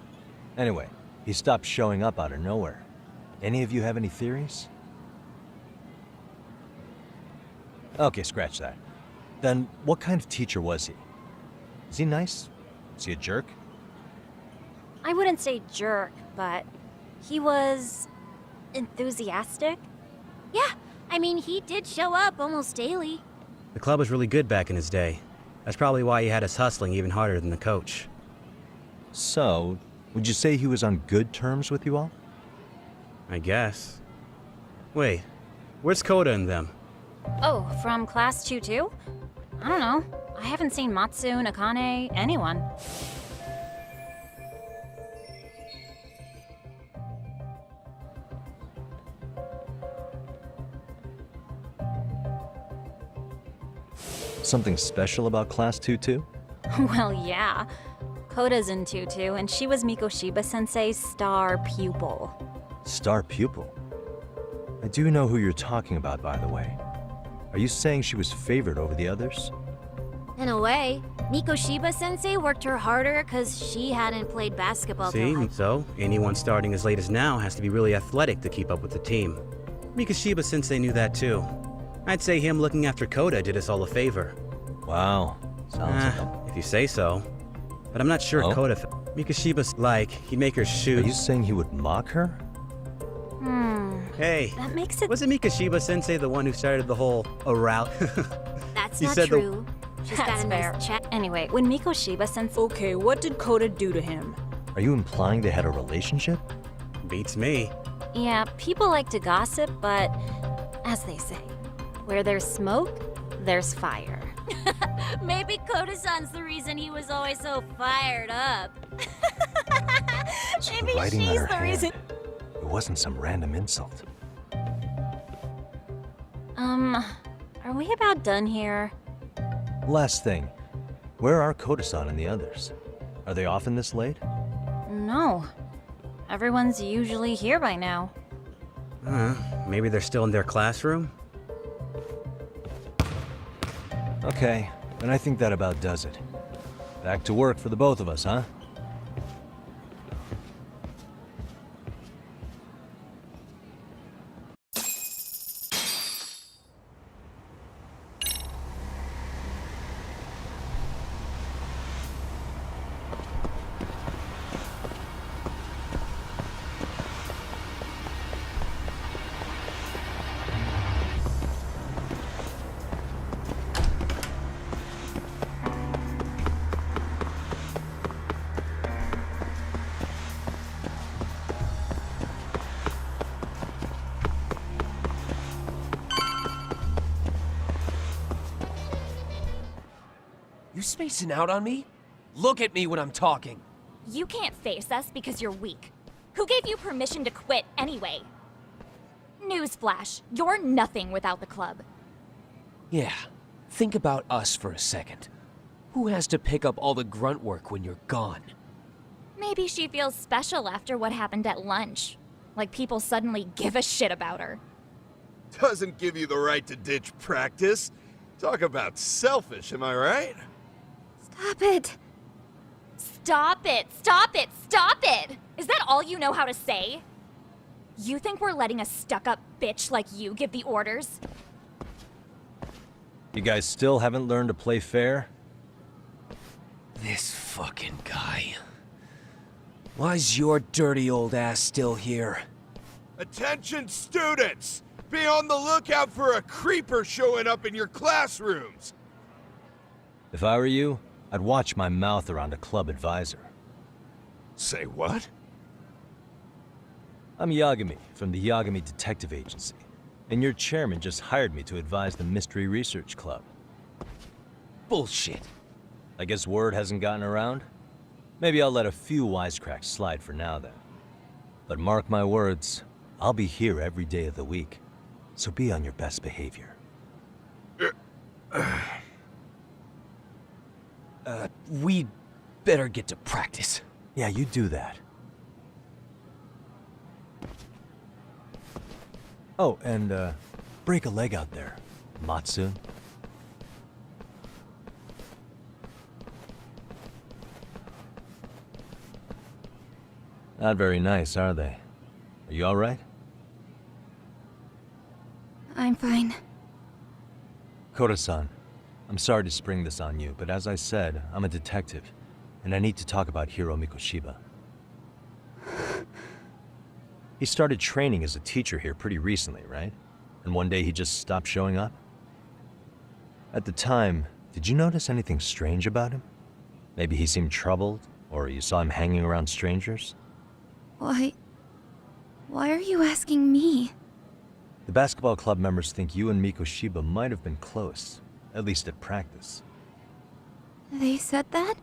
Anyway, he stopped showing up out of nowhere. Any of you have any theories? Okay, scratch that. Then, what kind of teacher was he? Is he nice? Is he a jerk? I wouldn't say jerk, but he was enthusiastic. Yeah, I mean, he did show up almost daily. The club was really good back in his day. That's probably why he had us hustling even harder than the coach. So, would you say he was on good terms with you all? I guess. Wait, where's Koda and them? Oh, from class 2 too? I don't know. I haven't seen Matsu, Nakane, anyone. Something special about Class 2 too? Well, yeah. Koda's in 2-2, and she was Mikoshiba-sensei's star pupil. Star pupil? I do know who you're talking about, by the way. Are you saying she was favored over the others? In a way, Mikoshiba-sensei worked her harder because she hadn't played basketball till So, anyone starting as late as now has to be really athletic to keep up with the team. Mikoshiba-sensei knew that too. I'd say him looking after Koda did us all a favor. Wow, sounds if you say so. But I'm not sure Koda... Mikoshiba's like, he'd make her shoot... Are you saying he would mock her? Hey, that makes it... Wasn't Mikoshiba-sensei the one who started the whole arousal? That's not true. She's got a nice chat. Anyway, when Mikoshiba-sensei... Okay, what did Koda do to him? Are you implying they had a relationship? Beats me. Yeah, people like to gossip, but as they say, where there's smoke, there's fire. Maybe Koda-san's the reason he was always so fired up. Maybe she's the reason... It wasn't some random insult. Are we about done here? Last thing. Where are Koda-san and the others? Are they often this late? No. Everyone's usually here by now. Maybe they're still in their classroom? Okay, then I think that about does it. Back to work for the both of us, huh? spacing out on me? Look at me when I'm talking. You can't face us because you're weak. Who gave you permission to quit anyway? Newsflash, you're nothing without the club. Yeah, think about us for a second. Who has to pick up all the grunt work when you're gone? Maybe she feels special after what happened at lunch. Like people suddenly give a shit about her. Doesn't give you the right to ditch practice. Talk about selfish, am I right? Stop it! Stop it! Stop it! Stop it! Is that all you know how to say? You think we're letting a stuck-up bitch like you give the orders? You guys still haven't learned to play fair? This fucking guy. Why's your dirty old ass still here? Attention students! Be on the lookout for a creeper showing up in your classrooms! If I were you, I'd watch my mouth around a club advisor. Say what? I'm Yagami, from the Yagami Detective Agency, and your chairman just hired me to advise the Mystery Research Club. Bullshit. I guess word hasn't gotten around? Maybe I'll let a few wisecracks slide for now then. But mark my words, I'll be here every day of the week, so be on your best behavior. We'd better get to practice. Yeah, you do that. Oh, and, break a leg out there, Matsu. Not very nice, are they? Are you alright? I'm fine. Koda-san, I'm sorry to spring this on you, but as I said, I'm a detective, and I need to talk about Hiro Mikoshiba. He started training as a teacher here pretty recently, right? And one day he just stopped showing up? At the time, did you notice anything strange about him? Maybe he seemed troubled, or you saw him hanging around strangers? Why are you asking me? The basketball club members think you and Mikoshiba might have been close, at least at practice. They said that?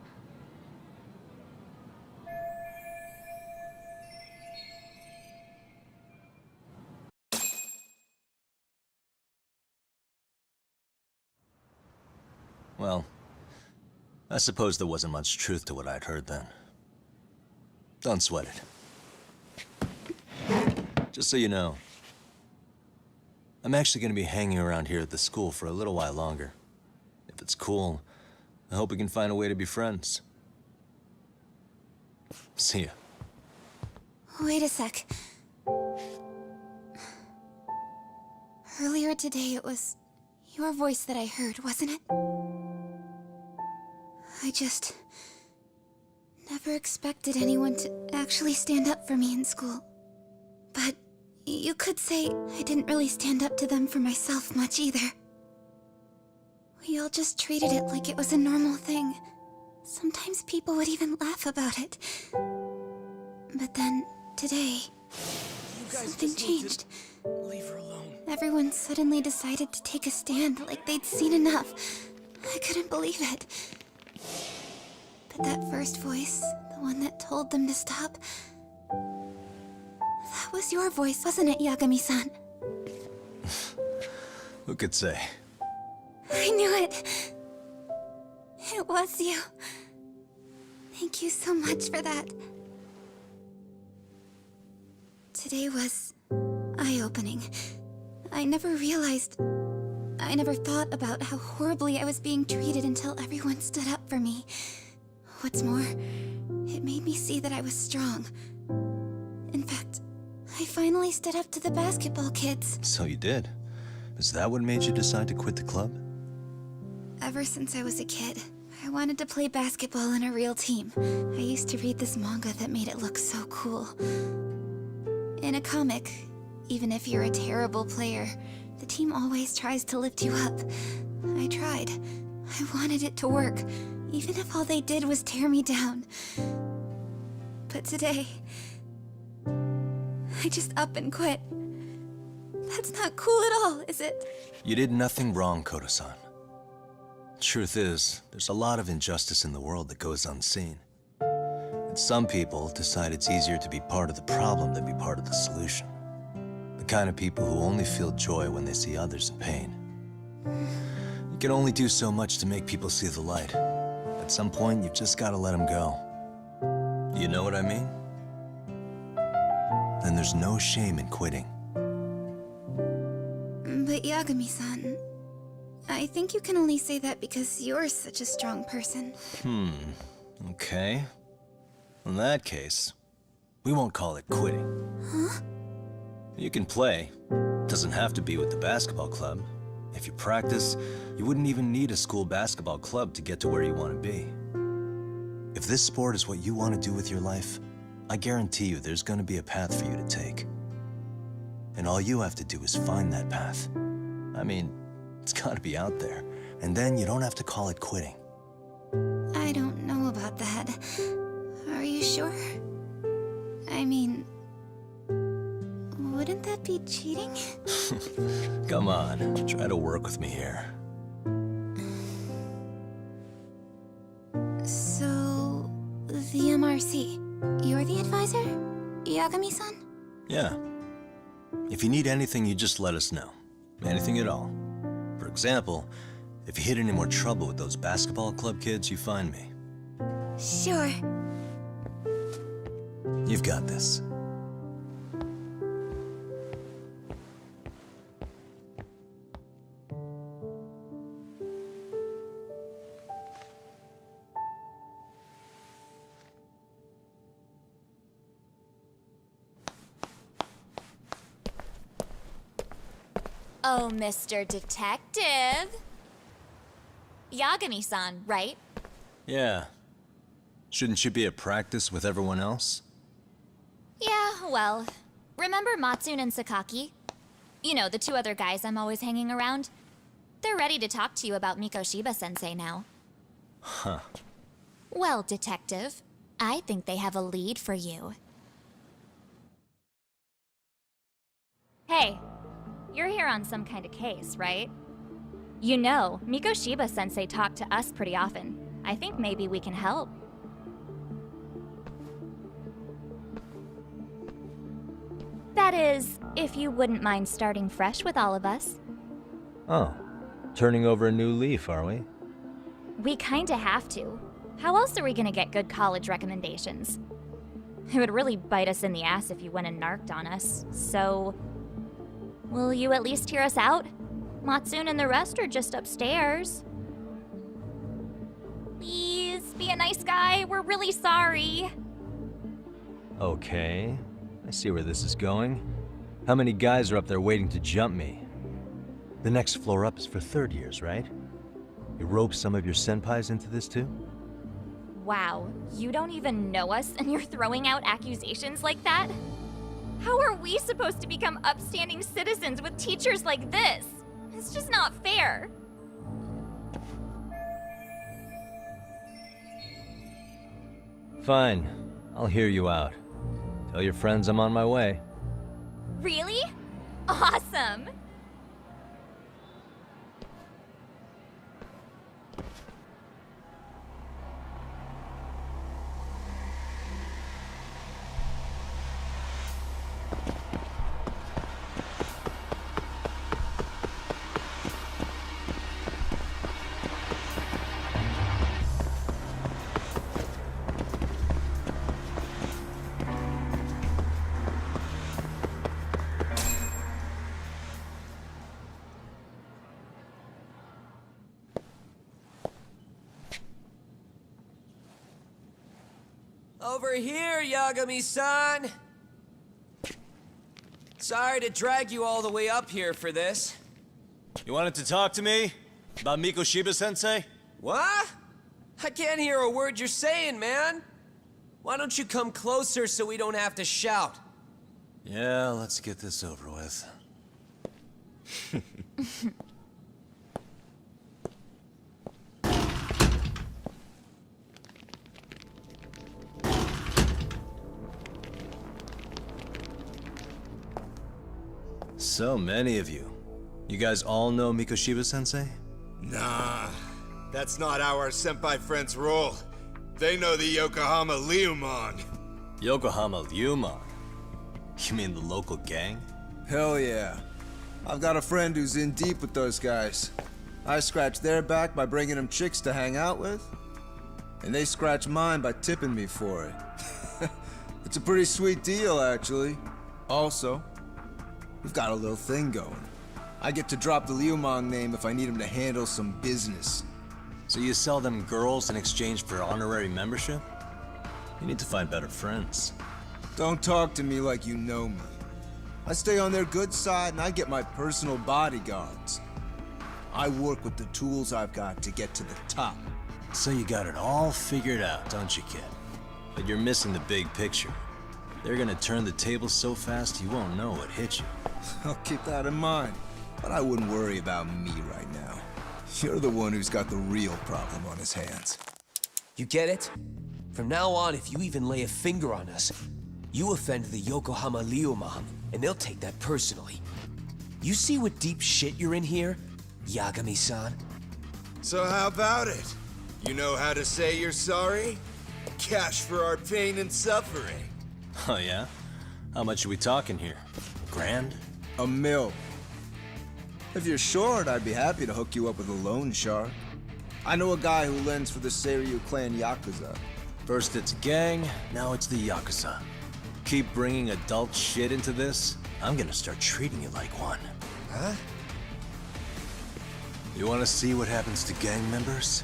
Well, I suppose there wasn't much truth to what I'd heard then. Don't sweat it. Just so you know, I'm actually going to be hanging around here at the school for a little while longer. If it's cool, I hope we can find a way to be friends. See ya. Wait a sec. Earlier today, it was your voice that I heard, wasn't it? I just never expected anyone to actually stand up for me in school. But you could say I didn't really stand up to them for myself much either. We all just treated it like it was a normal thing. Sometimes people would even laugh about it. But then, today, something changed. Leave her alone. Everyone suddenly decided to take a stand like they'd seen enough. I couldn't believe it. But that first voice, the one that told them to stop, that was your voice, wasn't it, Yagami-san? Who could say? I knew it. It was you. Thank you so much for that. Today was eye-opening. I never thought about how horribly I was being treated until everyone stood up for me. What's more, it made me see that I was strong. In fact, I finally stood up to the basketball kids. So you did. Is that what made you decide to quit the club? Ever since I was a kid, I wanted to play basketball in a real team. I used to read this manga that made it look so cool. In a comic, even if you're a terrible player, the team always tries to lift you up. I tried. I wanted it to work, even if all they did was tear me down. But today, I just up and quit. That's not cool at all, is it? You did nothing wrong, Koda-san. Truth is, there's a lot of injustice in the world that goes unseen. And some people decide it's easier to be part of the problem than be part of the solution. The kind of people who only feel joy when they see others in pain. You can only do so much to make people see the light. At some point, you've just got to let them go. You know what I mean? Then there's no shame in quitting. But Yagami-san, I think you can only say that because you're such a strong person. Okay. In that case, we won't call it quitting. Huh? You can play. Doesn't have to be with the basketball club. If you practice, you wouldn't even need a school basketball club to get to where you want to be. If this sport is what you want to do with your life, I guarantee you there's going to be a path for you to take. And all you have to do is find that path. I mean, it's got to be out there. And then you don't have to call it quitting. I don't know about that. Are you sure? I mean, wouldn't that be cheating? Come on, try to work with me here. So, the MRC, you're the advisor? Yagami-san? Yeah. If you need anything, you just let us know. Anything at all. For example, if you hit any more trouble with those basketball club kids, you find me. Sure. You've got this. Oh, Mr. Detective. Yagami-san, right? Yeah. Shouldn't you be at practice with everyone else? Yeah, well, remember Matsune and Sakaki? You know, the two other guys I'm always hanging around? They're ready to talk to you about Mikoshiba-sensei now. Huh. Well, Detective, I think they have a lead for you. Hey, you're here on some kind of case, right? You know, Mikoshiba-sensei talked to us pretty often. I think maybe we can help. That is, if you wouldn't mind starting fresh with all of us. Oh. Turning over a new leaf, are we? We kinda have to. How else are we gonna get good college recommendations? It would really bite us in the ass if you went and narked on us, so... Will you at least hear us out? Matsune and the rest are just upstairs. Please, be a nice guy. We're really sorry. Okay. I see where this is going. How many guys are up there waiting to jump me? The next floor up is for third years, right? You rope some of your senpais into this too? Wow, you don't even know us and you're throwing out accusations like that? How are we supposed to become upstanding citizens with teachers like this? It's just not fair. Fine. I'll hear you out. Tell your friends I'm on my way. Really? Awesome! Over here, Yagami-san! Sorry to drag you all the way up here for this. You wanted to talk to me? About Mikoshiba-sensei? What? I can't hear a word you're saying, man! Why don't you come closer so we don't have to shout? Yeah, let's get this over with. So many of you. You guys all know Mikoshiba-sensei? Nah. That's not how our senpai friends roll. They know the Yokohama Ryumon. Yokohama Ryumon? You mean the local gang? Hell yeah. I've got a friend who's in deep with those guys. I scratch their back by bringing them chicks to hang out with, and they scratch mine by tipping me for it. It's a pretty sweet deal, actually. Also, we've got a little thing going. I get to drop the Ryumon name if I need him to handle some business. So you sell them girls in exchange for honorary membership? You need to find better friends. Don't talk to me like you know me. I stay on their good side and I get my personal bodyguards. I work with the tools I've got to get to the top. So you got it all figured out, don't you, kid? But you're missing the big picture. They're gonna turn the tables so fast you won't know what hit you. I'll keep that in mind. But I wouldn't worry about me right now. You're the one who's got the real problem on his hands. You get it? From now on, if you even lay a finger on us, you offend the Yokohama Ryumon, and they'll take that personally. You see what deep shit you're in here, Yagami-san? So how about it? You know how to say you're sorry? Cash for our pain and suffering. Oh yeah? How much are we talking here? Grand? $1 million. If you're short, I'd be happy to hook you up with a loan shark. I know a guy who lends for the Seiryu clan Yakuza. First it's gang, now it's the Yakuza. Keep bringing adult shit into this, I'm gonna start treating you like one. Huh? You wanna see what happens to gang members?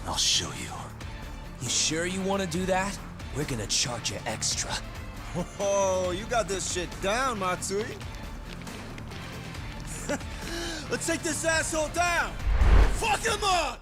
I'll show you. You sure you want to do that? We're gonna charge you extra. Oh, you got this shit down, Matsui. Let's take this asshole down! Fuck him up!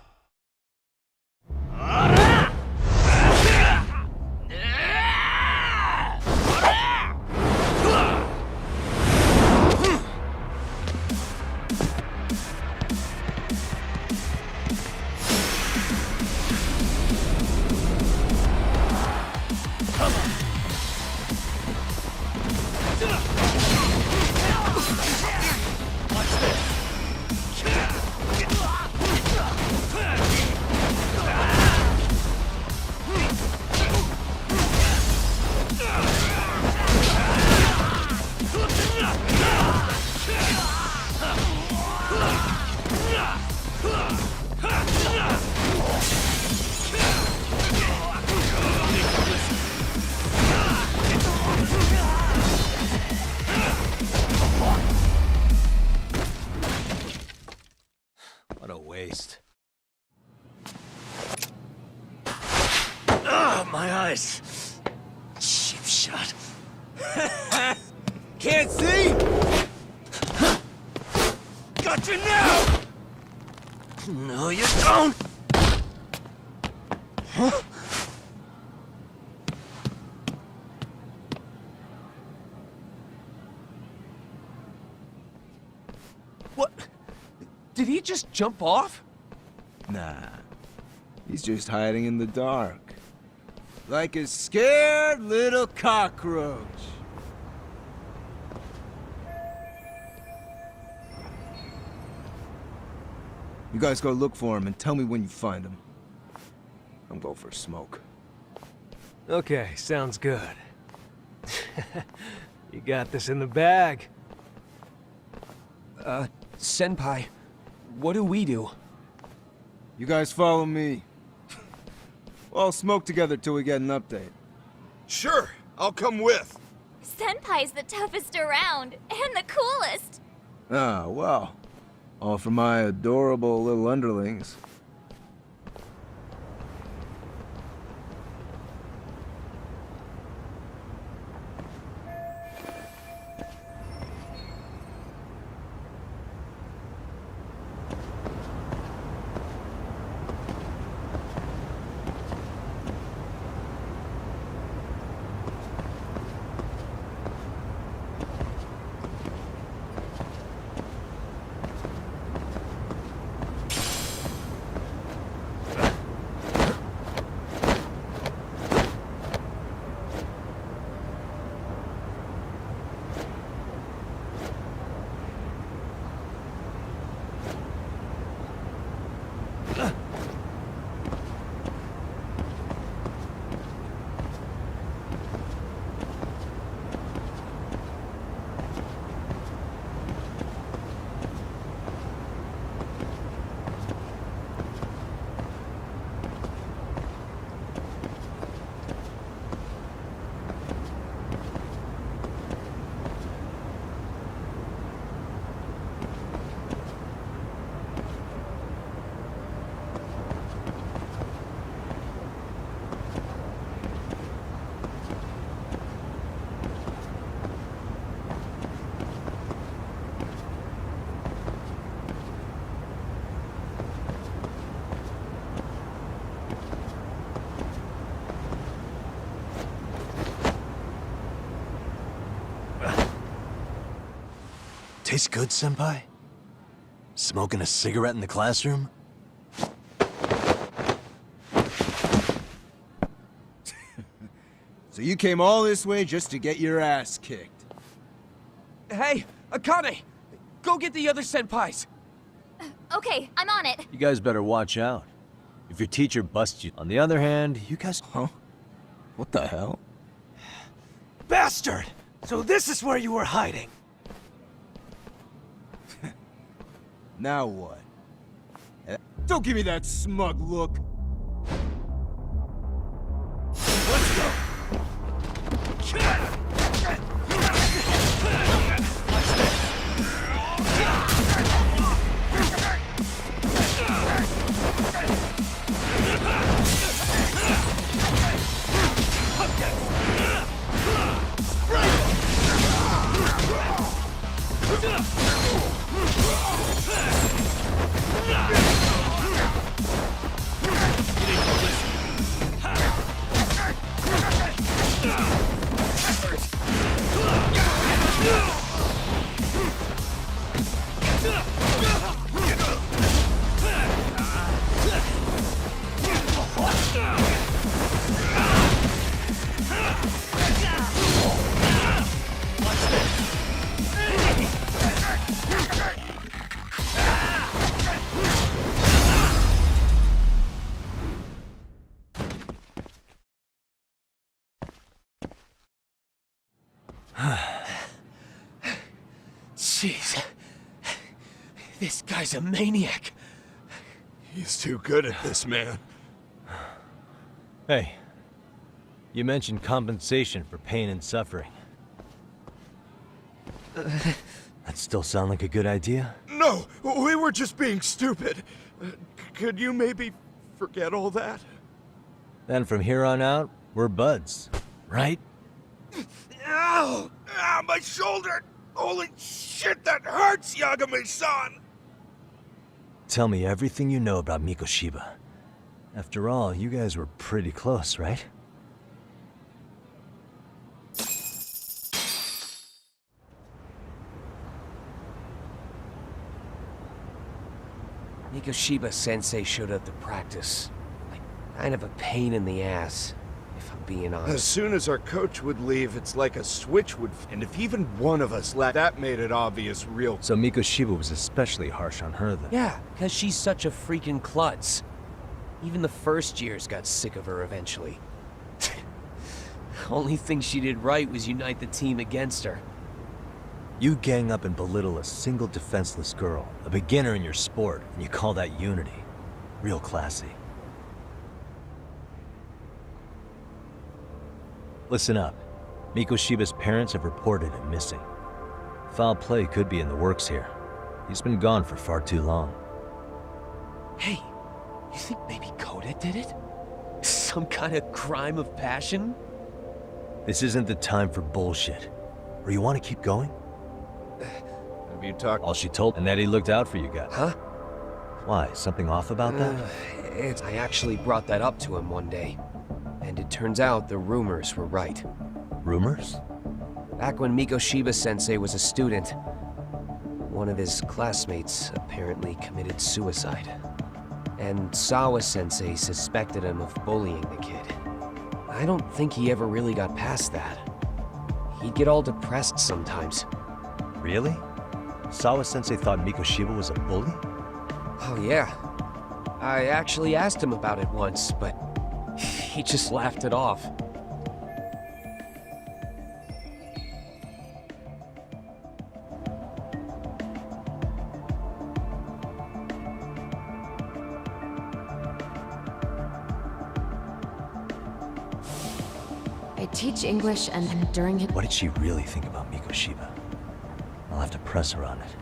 What a waste. Ah, my eyes! Cheap shot. Can't see? Got you now! No, you don't! Huh? What? Did he just jump off? Nah. He's just hiding in the dark. Like a scared little cockroach. You guys go look for him and tell me when you find him. I'm going for a smoke. Okay, sounds good. You got this in the bag. Senpai, what do we do? You guys follow me. We'll all smoke together till we get an update. Sure, I'll come with. Senpai's the toughest around, and the coolest. Ah, well. All for my adorable little underlings. Tastes good, Senpai? Smoking a cigarette in the classroom? So you came all this way just to get your ass kicked? Hey, Akane! Go get the other senpais! Okay, I'm on it. You guys better watch out. If your teacher busts you. On the other hand, you guys... Huh? What the hell? Bastard! So this is where you were hiding. Now what? Don't give me that smug look. Let's go. Jeez. This guy's a maniac. He's too good at this, man. Hey, you mentioned compensation for pain and suffering. That still sound like a good idea? No, we were just being stupid. Could you maybe forget all that? Then from here on out, we're buds, right? Ow! Ah, my shoulder! Holy shit, that hurts, Yagami-san! Tell me everything you know about Mikoshiba. After all, you guys were pretty close, right? Mikoshiba-sensei showed up to practice. Like, kind of a pain in the ass, if I'm being honest. As soon as our coach would leave, it's like a switch would... And if even one of us lacked, that made it obvious real... So Mikoshiba was especially harsh on her then? Yeah, because she's such a freaking klutz. Even the first years got sick of her eventually. Only thing she did right was unite the team against her. You gang up and belittle a single defenseless girl, a beginner in your sport, and you call that unity. Real classy. Listen up. Mikoshiba's parents have reported him missing. Foul play could be in the works here. He's been gone for far too long. Hey, you think maybe Koda did it? Some kind of crime of passion? This isn't the time for bullshit. Or you want to keep going? Have you talked... All she told, and that he looked out for you guys. Huh? Why, something off about that? I actually brought that up to him one day. And it turns out the rumors were right. Rumors? Back when Mikoshiba-sensei was a student, one of his classmates apparently committed suicide. And Sawa-sensei suspected him of bullying the kid. I don't think he ever really got past that. He'd get all depressed sometimes. Really? Sawa-sensei thought Mikoshiba was a bully? Oh yeah. I actually asked him about it once, but he just laughed it off. I teach English and during it... What did she really think about Mikoshiba? I'll have to press her on it.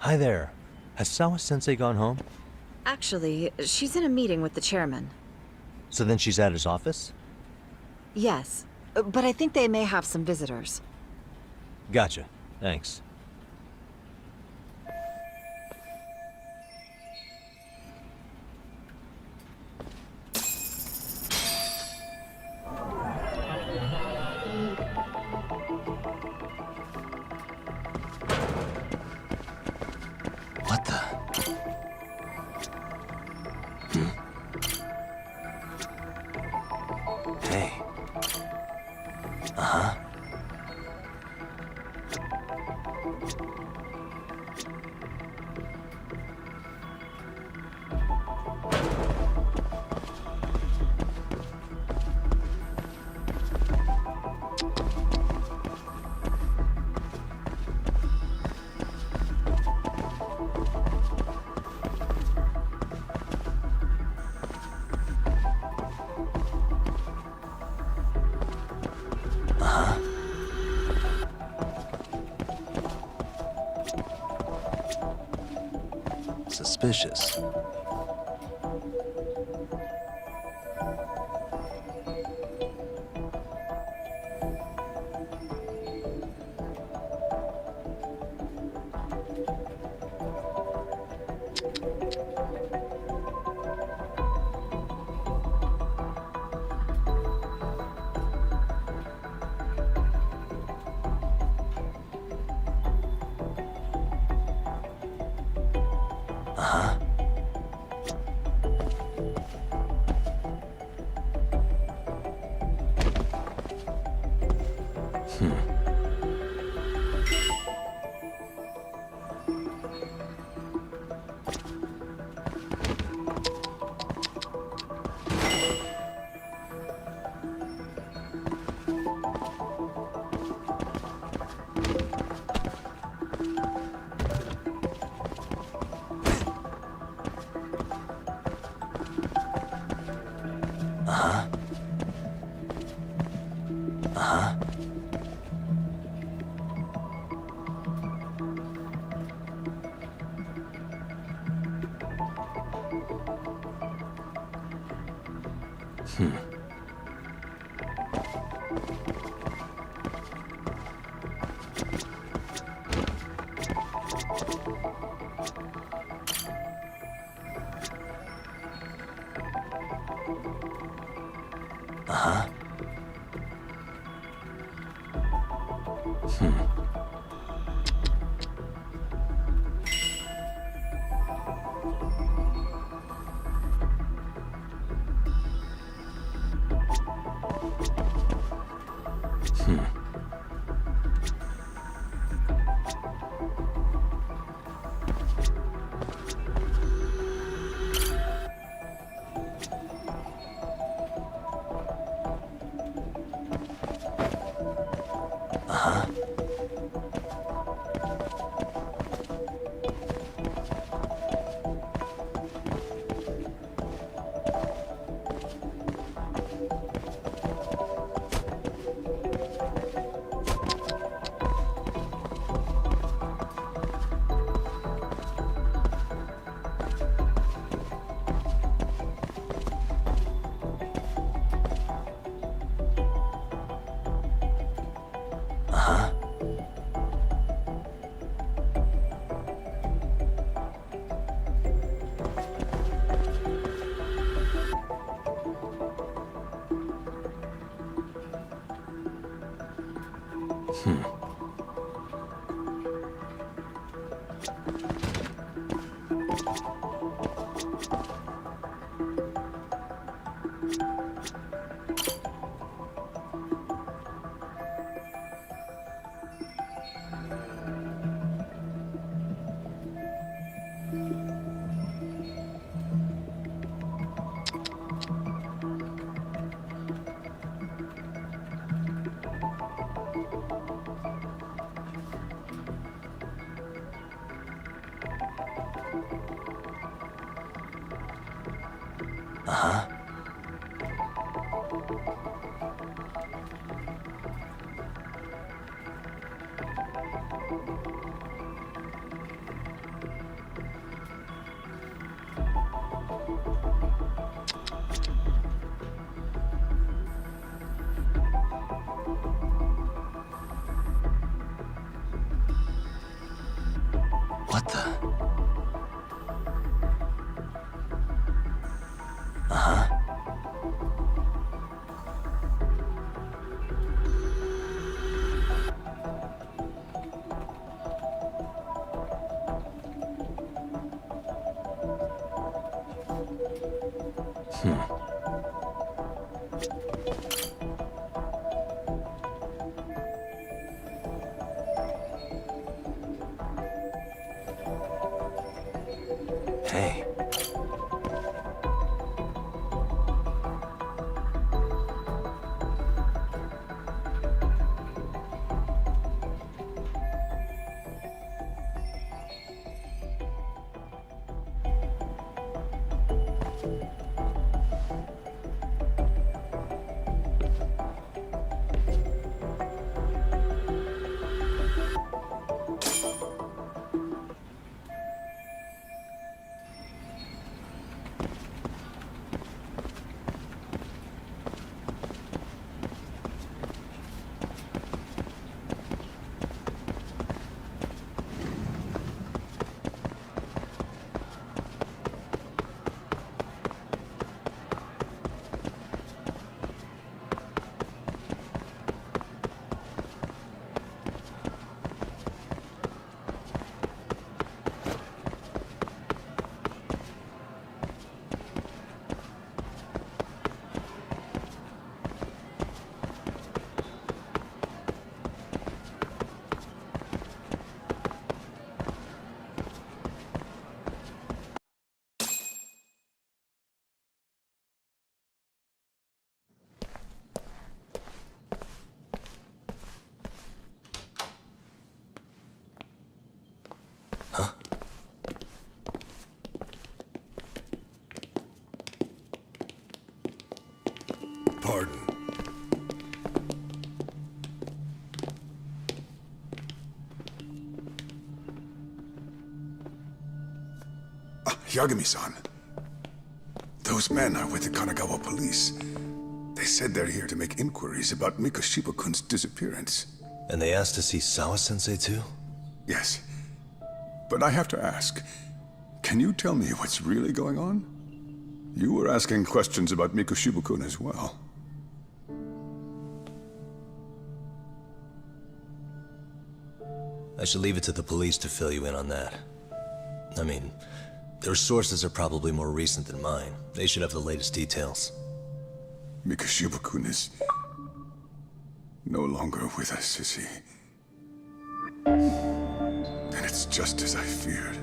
Hi there. Has Sawa-sensei gone home? Actually, she's in a meeting with the chairman. So then she's at his office? Yes, but I think they may have some visitors. Gotcha. Thanks. What the? Hey. Uh-huh. Suspicious. What the? Uh-huh. Hey. Pardon. Yagami-san. Those men are with the Kanagawa police. They said they're here to make inquiries about Mikoshiba-kun's disappearance. And they asked to see Sawa-sensei too? Yes. But I have to ask, can you tell me what's really going on? You were asking questions about Mikoshiba-kun as well. I should leave it to the police to fill you in on that. I mean, their sources are probably more recent than mine. They should have the latest details. Mikoshiba-kun is no longer with us, is he? And it's just as I feared.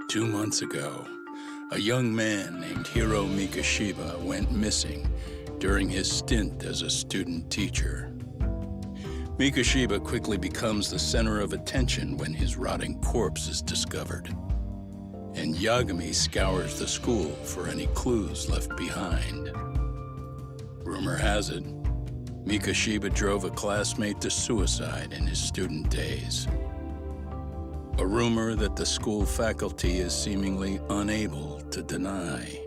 Two months ago, a young man named Hiro Mikoshiba went missing during his stint as a student teacher. Mikoshiba quickly becomes the center of attention when his rotting corpse is discovered. And Yagami scours the school for any clues left behind. Rumor has it, Mikoshiba drove a classmate to suicide in his student days. A rumor that the school faculty is seemingly unable to deny.